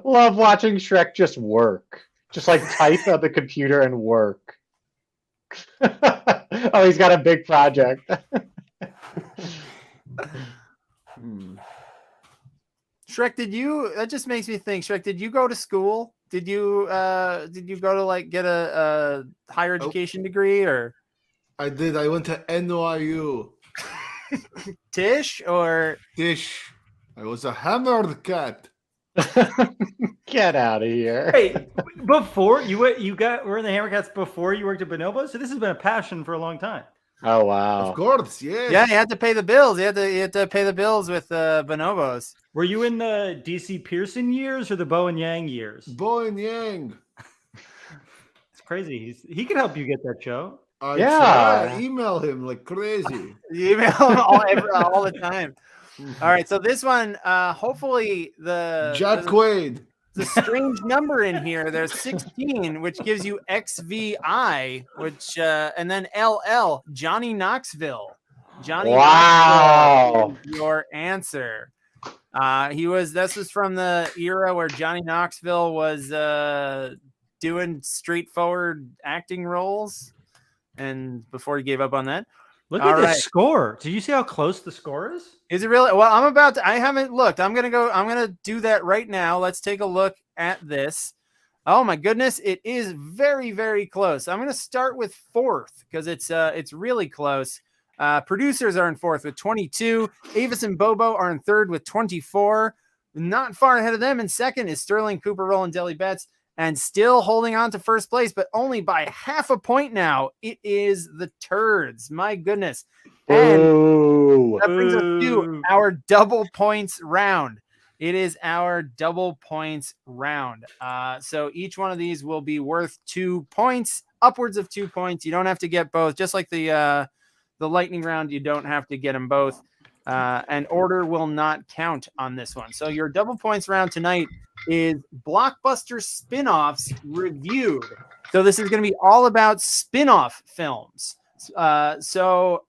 Love watching Shrek just work. Just like type on the computer and work. Oh, he's got a big project. Shrek, that just makes me think, Shrek, did you go to school? Did you go to like get a higher education degree or? I did. I went to NYU. Tish or? Tish. I was a hammered cat. Get out of here. Hey, before were in the Hammercats before you worked at Bonobo? So this has been a passion for a long time. Oh wow. Of course, yes. Yeah, you had to pay the bills. You had to pay the bills with Bonobos. Were you in the DC Pearson years or the Bo and Yang years? Bo and Yang. It's crazy. He can help you get that show. I email him like crazy. You email him all the time. All right, so this one, hopefully Jack Quaid. It's a strange number in here. There's 16, which gives you XVI, which and then LL, Johnny Knoxville. Johnny Knoxville is your answer. This was from the era where Johnny Knoxville was doing straightforward acting roles, and before he gave up on that. Look at the score. Did you see how close the score is? Is it really? Well, I haven't looked. I'm going to do that right now. Let's take a look at this. Oh my goodness. It is very, very close. I'm going to start with fourth because it's really close. Producers are in fourth with 22. Avis and Bobo are in third with 24. Not far ahead of them in second is Sterling Cooper, Roland Deli Betts, and still holding on to first place, but only by half a point now. It is the Turds. My goodness. And that brings us to our double points round. It is our double points round. So each one of these will be worth 2 points, upwards of 2 points. You don't have to get both. Just like the lightning round, you don't have to get them both. And order will not count on this one. So your double points round tonight is Blockbuster spin-offs reviewed. So this is going to be all about spin-off films. How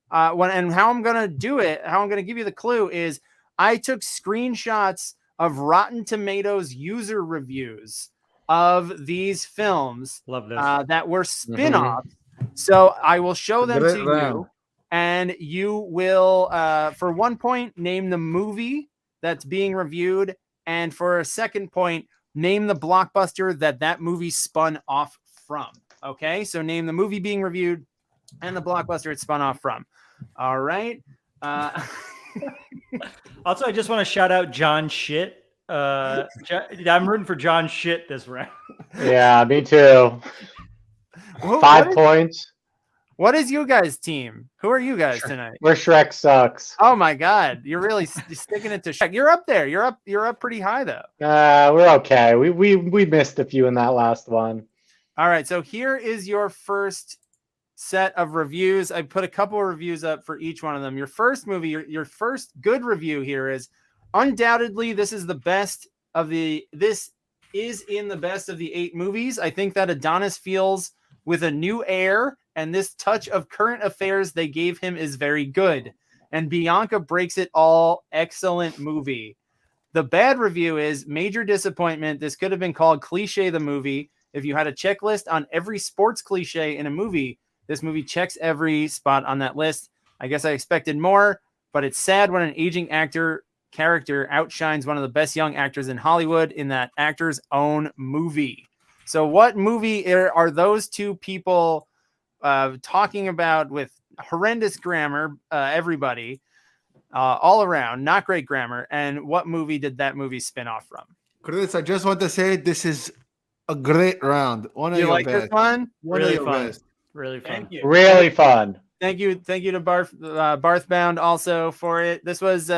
I'm going to do it, how I'm going to give you the clue is I took screenshots of Rotten Tomatoes user reviews of these films. Love this. That were spin-offs. So I will show them to you. And you will, for 1 point, name the movie that's being reviewed. And for a second point, name the blockbuster that movie spun off from. Okay, so name the movie being reviewed and the blockbuster it spun off from. All right. Also, I just want to shout out John Shit. I'm rooting for John Shit this round. Yeah, me too. 5 points. What is you guys' team? Who are you guys tonight? We're Shrek sucks. Oh my God, you're really sticking it to Shrek. You're up there. You're up pretty high though. We're okay. We missed a few in that last one. All right, so here is your first set of reviews. I put a couple of reviews up for each one of them. Your first movie, your first good review here is undoubtedly this is in the best of the 8 movies. I think that Adonis feels with a new air, and this touch of current affairs they gave him is very good. And Bianca breaks it all. Excellent movie. The bad review is major disappointment. This could have been called Cliche the Movie. If you had a checklist on every sports cliche in a movie, this movie checks every spot on that list. I guess I expected more, but it's sad when an aging character outshines one of the best young actors in Hollywood in that actor's own movie. So what movie are those two people talking about with horrendous grammar, everybody, all around, not great grammar, and what movie did that movie spin off from? Chris, I just want to say this is a great round. One of your like best. This one? Really fun. Best. Really fun. Thank you. Really fun. Thank you to Barthbound also for it. This was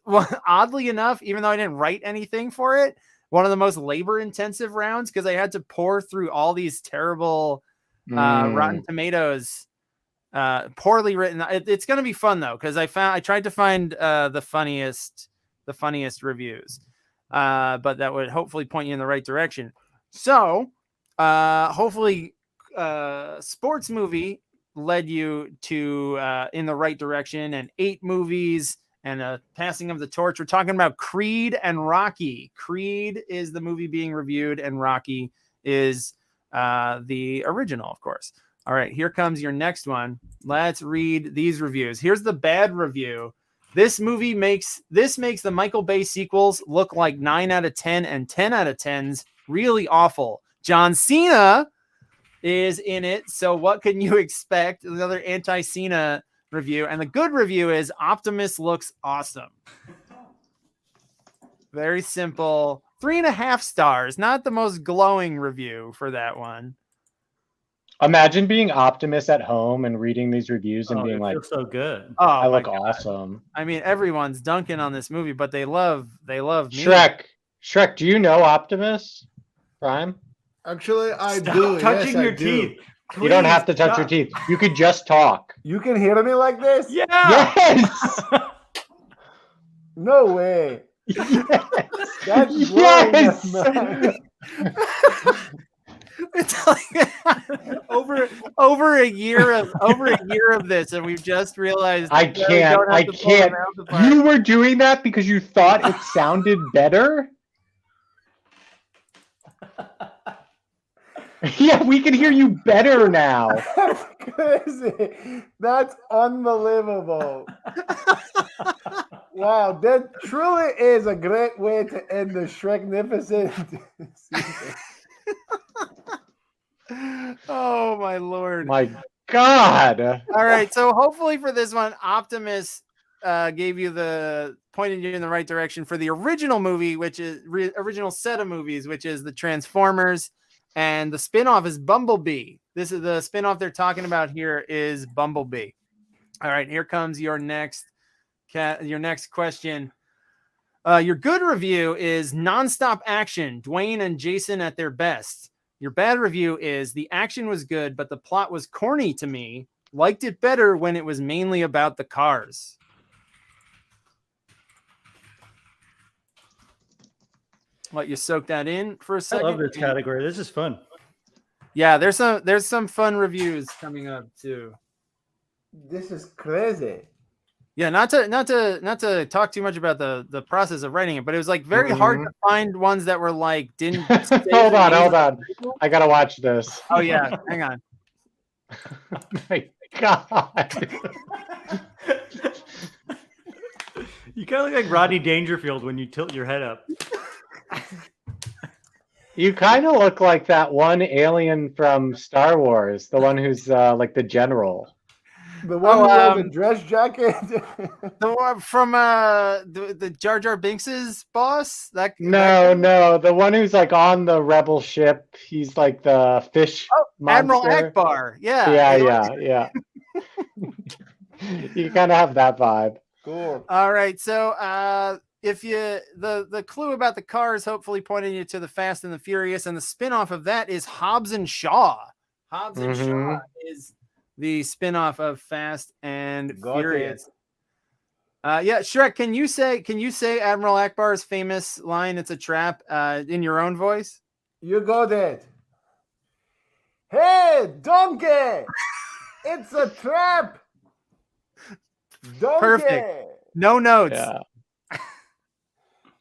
oddly enough, even though I didn't write anything for it, one of the most labor-intensive rounds because I had to pour through all these terrible Rotten Tomatoes, poorly written. It's going to be fun though because I tried to find the funniest reviews, but that would hopefully point you in the right direction. So hopefully, sports movie led you to in the right direction, and 8 movies. And a passing of the torch. We're talking about Creed and Rocky. Creed is the movie being reviewed, and Rocky is the original, of course. All right, here comes your next one. Let's read these reviews. Here's the bad review. This movie makes the Michael Bay sequels look like 9 out of 10 and 10 out of 10s. Really awful. John Cena is in it, so what can you expect? Another anti-Cena review. And the good review is Optimus looks awesome. Very simple. 3.5 stars. Not the most glowing review for that one. Imagine being Optimus at home and reading these reviews and being like, so good. Oh, I look awesome. I mean, everyone's dunking on this movie, but they love me. Shrek, do you know Optimus Prime? Actually, I Stop do. touching yes, your I do. teeth. You don't have to touch your teeth. You could just talk. You can hear me like this? Yeah. Yes. No way. That's Yes. It's like over a year of this, and we've just realized I that we can't. don't have I to pull them can't. out the park. You were doing that because you thought it sounded better? Yeah, we can hear you better now. That's crazy. That's unbelievable. Wow, that truly is a great way to end the Shreknificent season. Oh my lord. My God. All right, so hopefully for this one, Optimus gave you pointed you in the right direction for the original movie, which is original set of movies, which is the Transformers, and the spinoff is Bumblebee. This is the spinoff they're talking about here is Bumblebee. All right, here comes your next question. Your good review is nonstop action, Dwayne and Jason at their best. Your bad review is the action was good, but the plot was corny to me. Liked it better when it was mainly about the cars. Let you soak that in for a I second. love this category. This is fun. Yeah, there's some fun reviews coming up too. This is crazy. Yeah, not to talk too much about the process of writing it, but it was like very hard to find ones that were like didn't. Hold on. I gotta watch this. Oh yeah, hang on. Oh my God. You kind of look like Rodney Dangerfield when you tilt your head up. You kind of look like that one alien from Star Wars, the one who's like the general. The one who wore the dress jacket. The one from the Jar Jar Binks's boss. No, the one who's like on the rebel ship. He's like the fish. Admiral monster. Akbar. Yeah. Yeah. You kind of have that vibe. Cool. All right, so if you the clue about the cars hopefully pointed you to the Fast and the Furious, and the spinoff of that is Hobbs and Shaw. Hobbs and Shaw is the spinoff of Fast and Furious. Yeah, Shrek, can you say Admiral Akbar's famous line, "It's a trap," in your own voice? You got it. Hey, donkey! It's a trap. Donkey. Perfect. No notes. Yeah.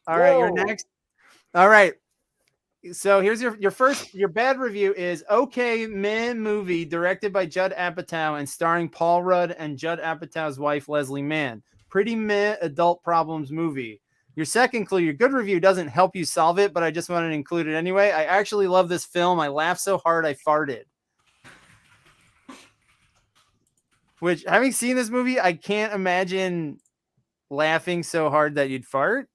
All right, you're next. All right. So here's your bad review is okay meh movie directed by Judd Apatow and starring Paul Rudd and Judd Apatow's wife Leslie Mann. Pretty meh adult problems movie. Your second clue, your good review doesn't help you solve it, but I just wanted to include it anyway. I actually love this film. I laughed so hard I farted. Which, having seen this movie, I can't imagine laughing so hard that you'd fart.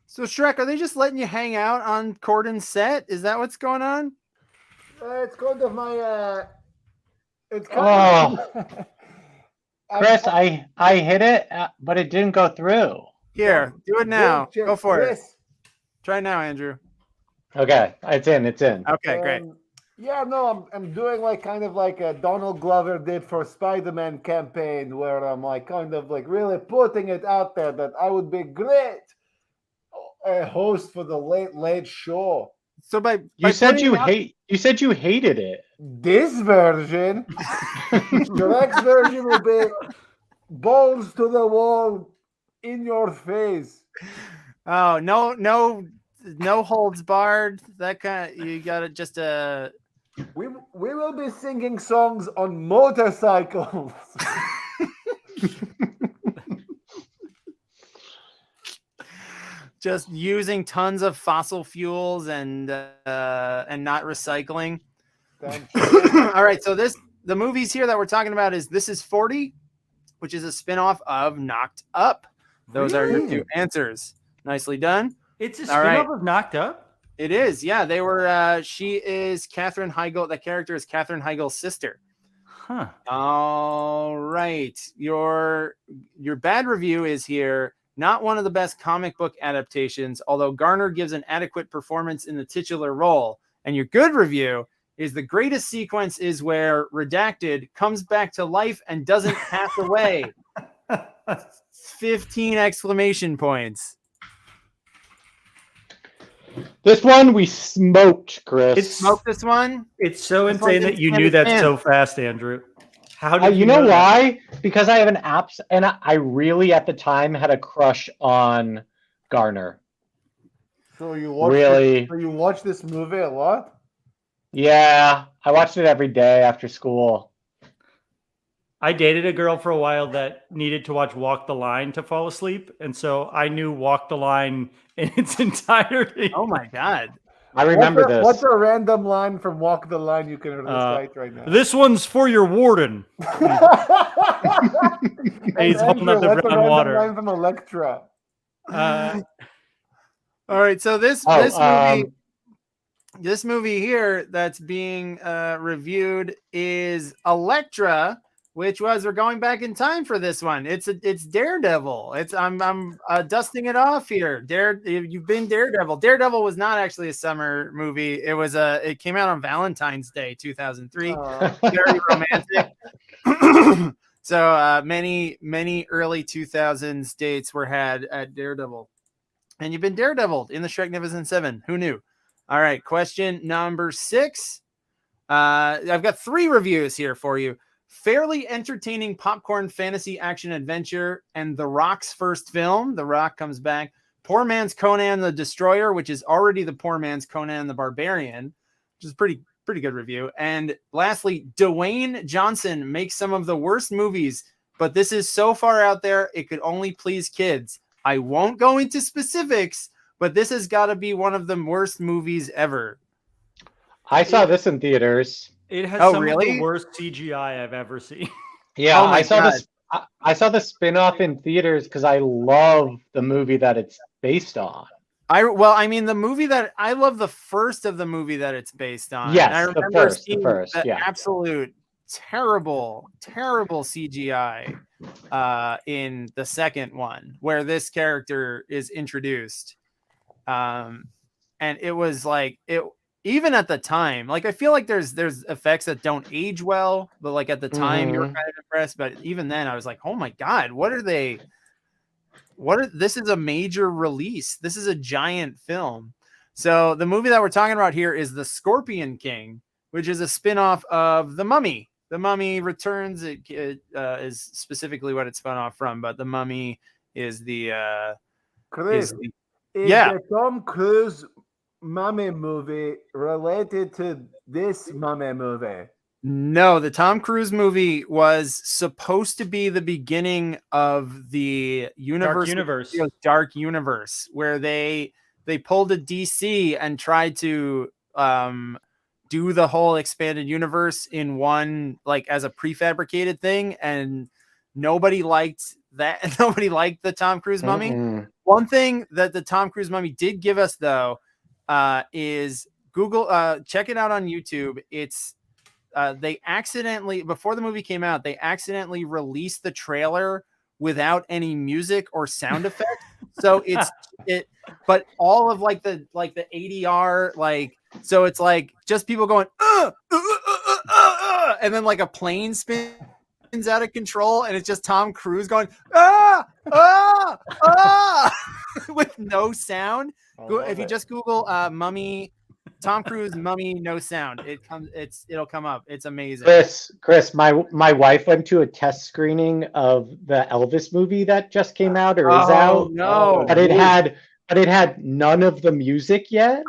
So Shrek, are they just letting you hang out on Corden's set? Is that what's going on? It's kind of my. It's kind of. Chris, I hit it, but it didn't go through. Here, do it now. Check, Go for Chris. it. Try now, Andrew. Okay, it's in. Okay, great. Yeah, no, I'm doing like kind of like a Donald Glover did for Spider-Man campaign, where I'm like kind of like really putting it out there that I would be great a host for the late show. So you said you hated it. This version, the next version will be balls to the wall, in your face. Oh, no holds barred. That kind of, you got it. Just a. We will be singing songs on motorcycles. Just using tons of fossil fuels and not recycling. All right, so the movies here that we're talking about This Is 40, which is a spinoff of Knocked Up. Those are your two answers. Nicely done. It's a spinoff of Knocked Up? It is, yeah. They were she is Katherine Heigl. That character is Katherine Heigl's sister. Huh. All right. Your bad review is here. Not one of the best comic book adaptations, although Garner gives an adequate performance in the titular role. And your good review is the greatest sequence is where Redacted comes back to life and doesn't pass away. 15 exclamation points. This one we smoked, Chris. It smoked this one? It's so insane that you knew that so fast, Andrew. How did you know why? Because I have an app, and I really at the time had a crush on Garner. So you watch you watch this movie a lot? Yeah, I watched it every day after school. I dated a girl for a while that needed to watch Walk the Line to fall asleep, and so I knew Walk the Line in its entirety. Oh my God. I remember this. What's a random line from Walk the Line you can recite right now? This one's for your warden. He's holding up the brown water. Line from Electra. All right, so this movie here that's being reviewed is Electra, which was, we're going back in time for this one. It's Daredevil. I'm dusting it off here. You've been Daredevil. Daredevil was not actually a summer movie. It came out on Valentine's Day 2003. Very romantic. So many early 2000s dates were had at Daredevil. And you've been Daredevil in the Shreknificent 7. Who knew? All right, question number 6. I've got 3 reviews here for you. Fairly entertaining popcorn fantasy action adventure and The Rock's first film. The Rock comes back. Poor Man's Conan the Destroyer, which is already the Poor Man's Conan the Barbarian, which is pretty good review. And lastly, Dwayne Johnson makes some of the worst movies, but this is so far out there, it could only please kids. I won't go into specifics, but this has got to be one of the worst movies ever. I saw this in theaters. It has some of the worst CGI I've ever seen. Yeah, I saw the spin-off in theaters because I love the movie that it's based on. I love the first of the movie that it's based on. Yes, I remember seeing the first, yeah. Absolute terrible CGI in the second one where this character is introduced. And it was like even at the time, like I feel like there's effects that don't age well, but like at the time you were kind of impressed. But even then I was like, oh my God, this is a major release. This is a giant film. So the movie that we're talking about here is The Scorpion King, which is a spin-off of The Mummy. The Mummy Returns. It is specifically what it's spun off from, but The Mummy is the the Tom Cruise Mummy movie related to this Mummy movie? No, the Tom Cruise movie was supposed to be the beginning of the Dark Universe, where they pulled a DC and tried to do the whole expanded universe in one, like as a prefabricated thing, and nobody liked that. Nobody liked the Tom Cruise Mummy. One thing that the Tom Cruise Mummy did give us though is Google, check it out on YouTube. It's they accidentally, before the movie came out, they accidentally released the trailer without any music or sound effects. So but all of like the ADR, like, so it's like just people going, and then like a plane spins out of control, and it's just Tom Cruise going, with no sound. If you just Google Mummy, Tom Cruise Mummy, no sound, it'll come up. It's amazing. Chris, my wife went to a test screening of the Elvis movie that just came out or is out. No, but it had none of the music yet,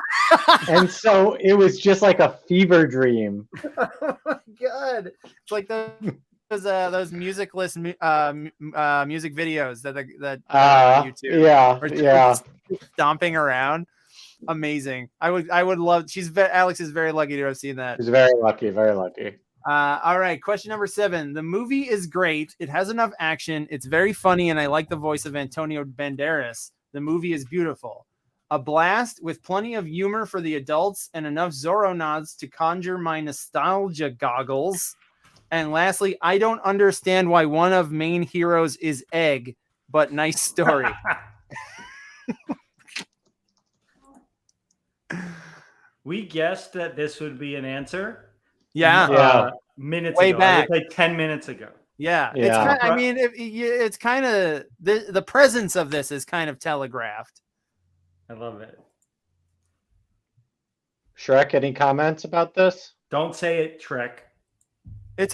and so it was just like a fever dream. Oh my God, it's like those musicless music videos that on YouTube. Yeah. Stomping around. Amazing. I would love. Alex is very lucky to have seen that. She's very lucky. Very lucky. All right. Question number 7. The movie is great. It has enough action. It's very funny, and I like the voice of Antonio Banderas. The movie is beautiful. A blast with plenty of humor for the adults and enough Zorro nods to conjure my nostalgia goggles. And lastly, I don't understand why one of main heroes is Egg. but nice story. We guessed that this would be an answer. Yeah. Minutes Way ago. back. Like 10 minutes ago. Yeah. Yeah. It's kind I mean, it's kind of the presence of this is kind of telegraphed. I love it. Shrek, any comments about this? Don't say it, Shrek.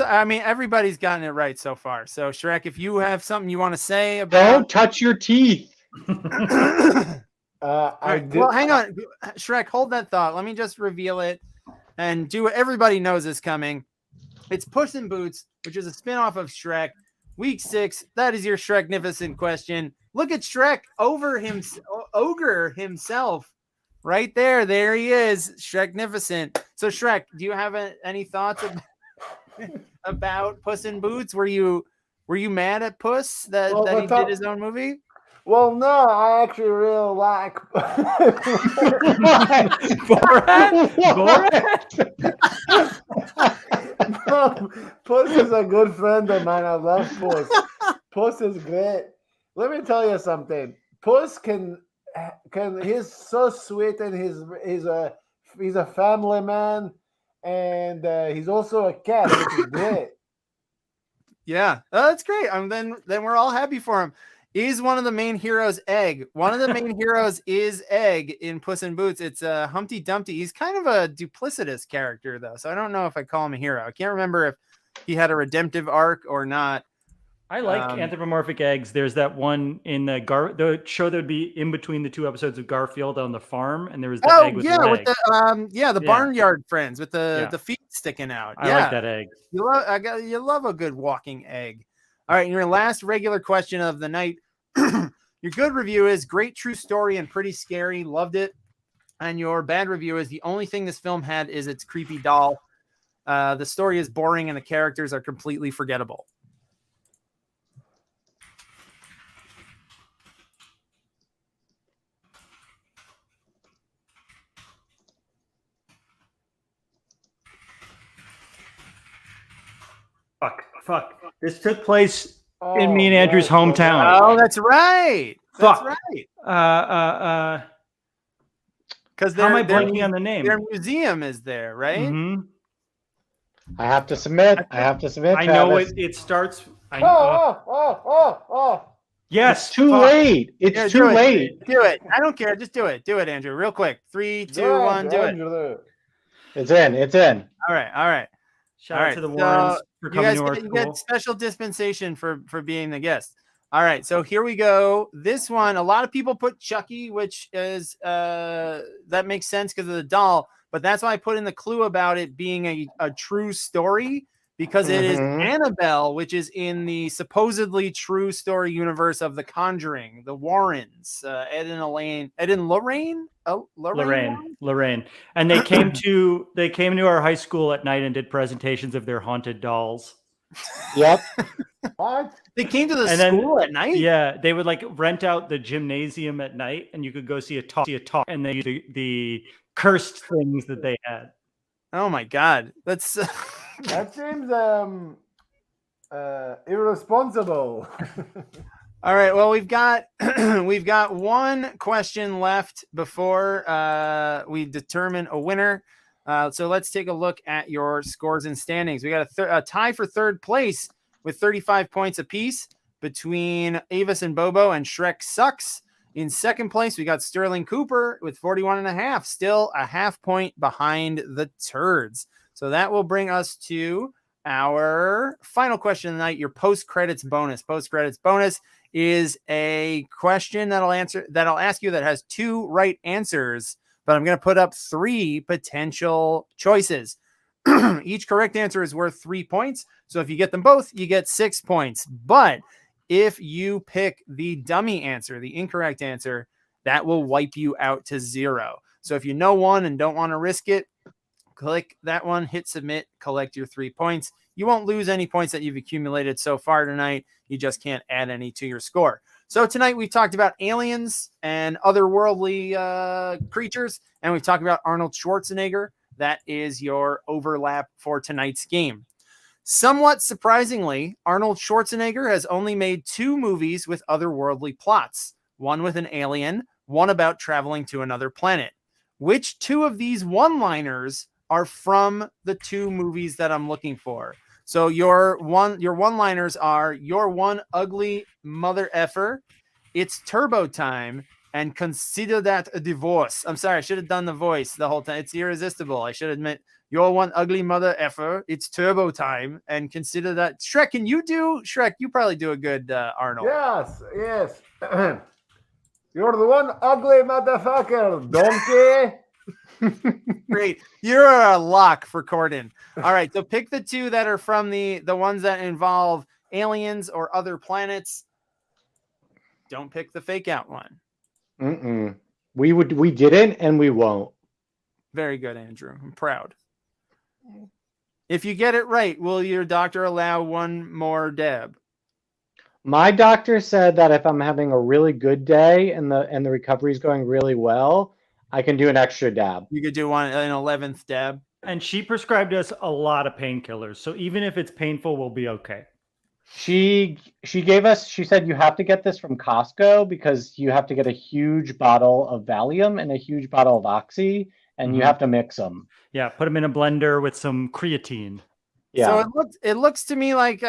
I mean, everybody's gotten it right so far. So, Shrek, if you have something you want to say about... Don't touch your teeth. Well, hang on. Shrek, hold that thought. Let me just reveal it and do what everybody knows is coming. It's Puss in Boots, which is a spinoff of Shrek. Week 6, that is your Shreknificent question. Look at Shrek ogre himself. Right there. There he is. Shreknificent. So, Shrek, do you have any thoughts about Puss in Boots? Were you mad at Puss that he did his own movie? Well, no, I actually really like Puss is a good friend of mine. I love Puss. Puss is great. Let me tell you something. Puss he's so sweet, and he's a family man, and he's also a cat, which is great. Yeah, that's great. Then we're all happy for him. Is one of the main heroes Egg? One of the main heroes is Egg in Puss in Boots. It's Humpty Dumpty. He's kind of a duplicitous character, though, so I don't know if I call him a hero. I can't remember if he had a redemptive arc or not. I like anthropomorphic eggs. There's that one in the show that would be in between the 2 episodes of Garfield on the farm, and there was the egg with the leg. The barnyard friends with the feet sticking out. I like that egg. You love a good walking egg. All right, your last regular question of the night. Your good review is great true story and pretty scary. Loved it. And your bad review is the only thing this film had is its creepy doll. The story is boring and the characters are completely forgettable. Fuck. This took place in me and Andrew's hometown. Oh, that's right. Fuck. That's right. Because how am I blanking on the name? Their museum is there, right? Mm-hmm. I have to submit. I Travis. know it starts. Yes. It's too late. It's too late. Do it. I don't care. Just do it. Do it, Andrew. Real quick. 3, 2, 1. Do it. It's in. All right. Shout out to the Warrens for coming to our school. You get special dispensation for being the guest. All right, so here we go. This one, a lot of people put Chucky, which is that makes sense because of the doll, but that's why I put in the clue about it being a true story, because it is Annabelle, which is in the supposedly true story universe of The Conjuring, the Warrens, Ed and Lorraine. Lorraine. And they came to our high school at night and did presentations of their haunted dolls. Yep. What? They came to the school at night? Yeah, they would like rent out the gymnasium at night and you could go see a talk and they the cursed things that they had. Oh my God. That seems irresponsible. All right. Well, we've got one question left before we determine a winner. So let's take a look at your scores and standings. We got a tie for third place with 35 points apiece between Avis and Bobo, and Shrek Sucks. In second place, we got Sterling Cooper with 41.5, still a half point behind the Turds. So that will bring us to our final question of the night, your post-credits bonus. Post-credits bonus is a question that'll ask you that has 2 right answers, but I'm going to put up 3 potential choices. Each correct answer is worth 3 points. So if you get them both, you get 6 points. But if you pick the dummy answer, the incorrect answer, that will wipe you out to 0. So if you know one and don't want to risk it, click that one, hit submit, collect your 3 points. You won't lose any points that you've accumulated so far tonight. You just can't add any to your score. So tonight we talked about aliens and otherworldly creatures, and we've talked about Arnold Schwarzenegger. That is your overlap for tonight's game. Somewhat surprisingly, Arnold Schwarzenegger has only made 2 movies with otherworldly plots, one with an alien, one about traveling to another planet. Which 2 of these one-liners are from the 2 movies that I'm looking for? So your one-liners are "You're one ugly mother effer," "It's turbo time," and "Consider that a divorce." I'm sorry, I should have done the voice the whole time. It's irresistible. I should admit, "You're one ugly mother effer," "It's turbo time," and "Consider that." Shrek, can you do Shrek? You probably do a good Arnold. Yes. You're the one ugly motherfucker, donkey. Great. You're a lock for Corden. All right. So pick the 2 that are from the ones that involve aliens or other planets. Don't pick the fake out one. We didn't, and we won't. Very good, Andrew. I'm proud. If you get it right, will your doctor allow one more dab? My doctor said that if I'm having a really good day and the recovery is going really well, I can do an extra dab. You could do an 11th dab. And she prescribed us a lot of painkillers. So even if it's painful, we'll be okay. She said you have to get this from Costco because you have to get a huge bottle of Valium and a huge bottle of Oxy, and you have to mix them. Yeah, put them in a blender with some creatine. Yeah. So it looks to me like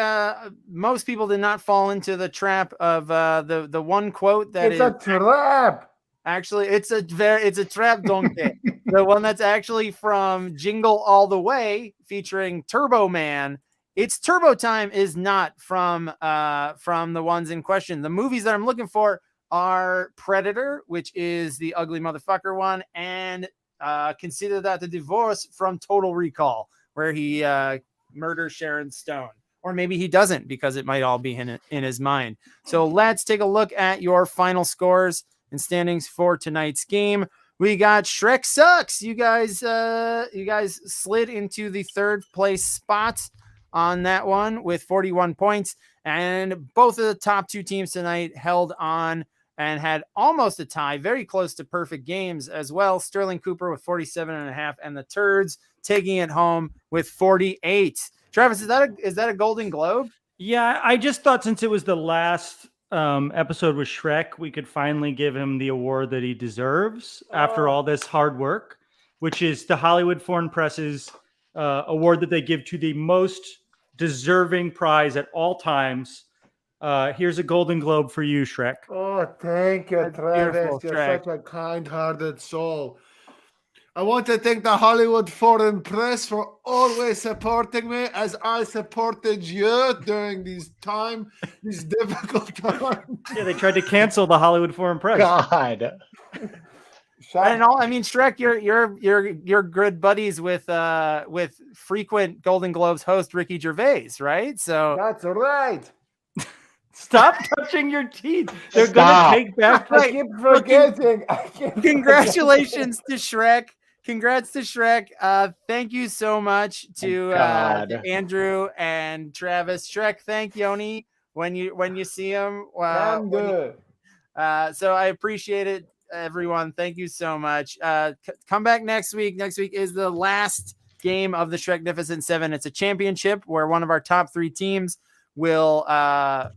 most people did not fall into the trap of the one quote that it's a trap. Actually, it's a trap, donkey. The one that's actually from Jingle All the Way, featuring Turbo Man. It's Turbo Time is not from the ones in question. The movies that I'm looking for are Predator, which is the ugly motherfucker one, and Consider That the Divorce from Total Recall, where he murders Sharon Stone. Or maybe he doesn't, because it might all be in his mind. So let's take a look at your final scores and standings for tonight's game. We got Shrek Sucks. You guys slid into the 3rd place spot on that one with 41 points. And both of the top 2 teams tonight held on and had almost a tie, very close to perfect games as well. Sterling Cooper with 47.5, and the Turds taking it home with 48. Travis, is that a Golden Globe? Yeah, I just thought since it was the last episode with Shrek, we could finally give him the award that he deserves after all this hard work, which is the Hollywood Foreign Press's award that they give to the most deserving prize at all times. Here's a Golden Globe for you, Shrek. Oh, thank you, Travis. You're Shrek. such a kind-hearted soul. I want to thank the Hollywood Foreign Press for always supporting me as I supported you during these difficult times. Yeah, they tried to cancel the Hollywood Foreign Press. God. And all, I mean, Shrek, you're good buddies with frequent Golden Globes host Ricky Gervais, right? So that's right. Stop touching your teeth. They're gonna take back. I keep forgetting. Congratulations to Shrek. Congrats to Shrek. Thank you so much to Andrew and Travis. Shrek, thank Yoni when you see him. I'm good. So I appreciate it, everyone. Thank you so much. Come back next week. Next week is the last game of the Shreknificent 7. It's a championship where one of our top 3 teams will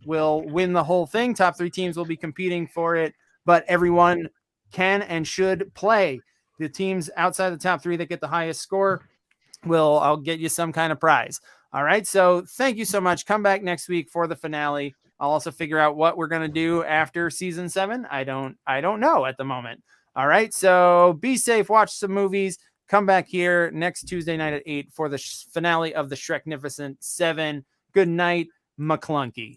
win the whole thing. Top 3 teams will be competing for it, but everyone can and should play. The teams outside the top 3 that get the highest score I'll get you some kind of prize. All right. So thank you so much. Come back next week for the finale. I'll also figure out what we're going to do after season 7. I don't know at the moment. All right. So be safe. Watch some movies. Come back here next Tuesday night at 8 for the finale of the Shreknificent 7. Good night, McClunky.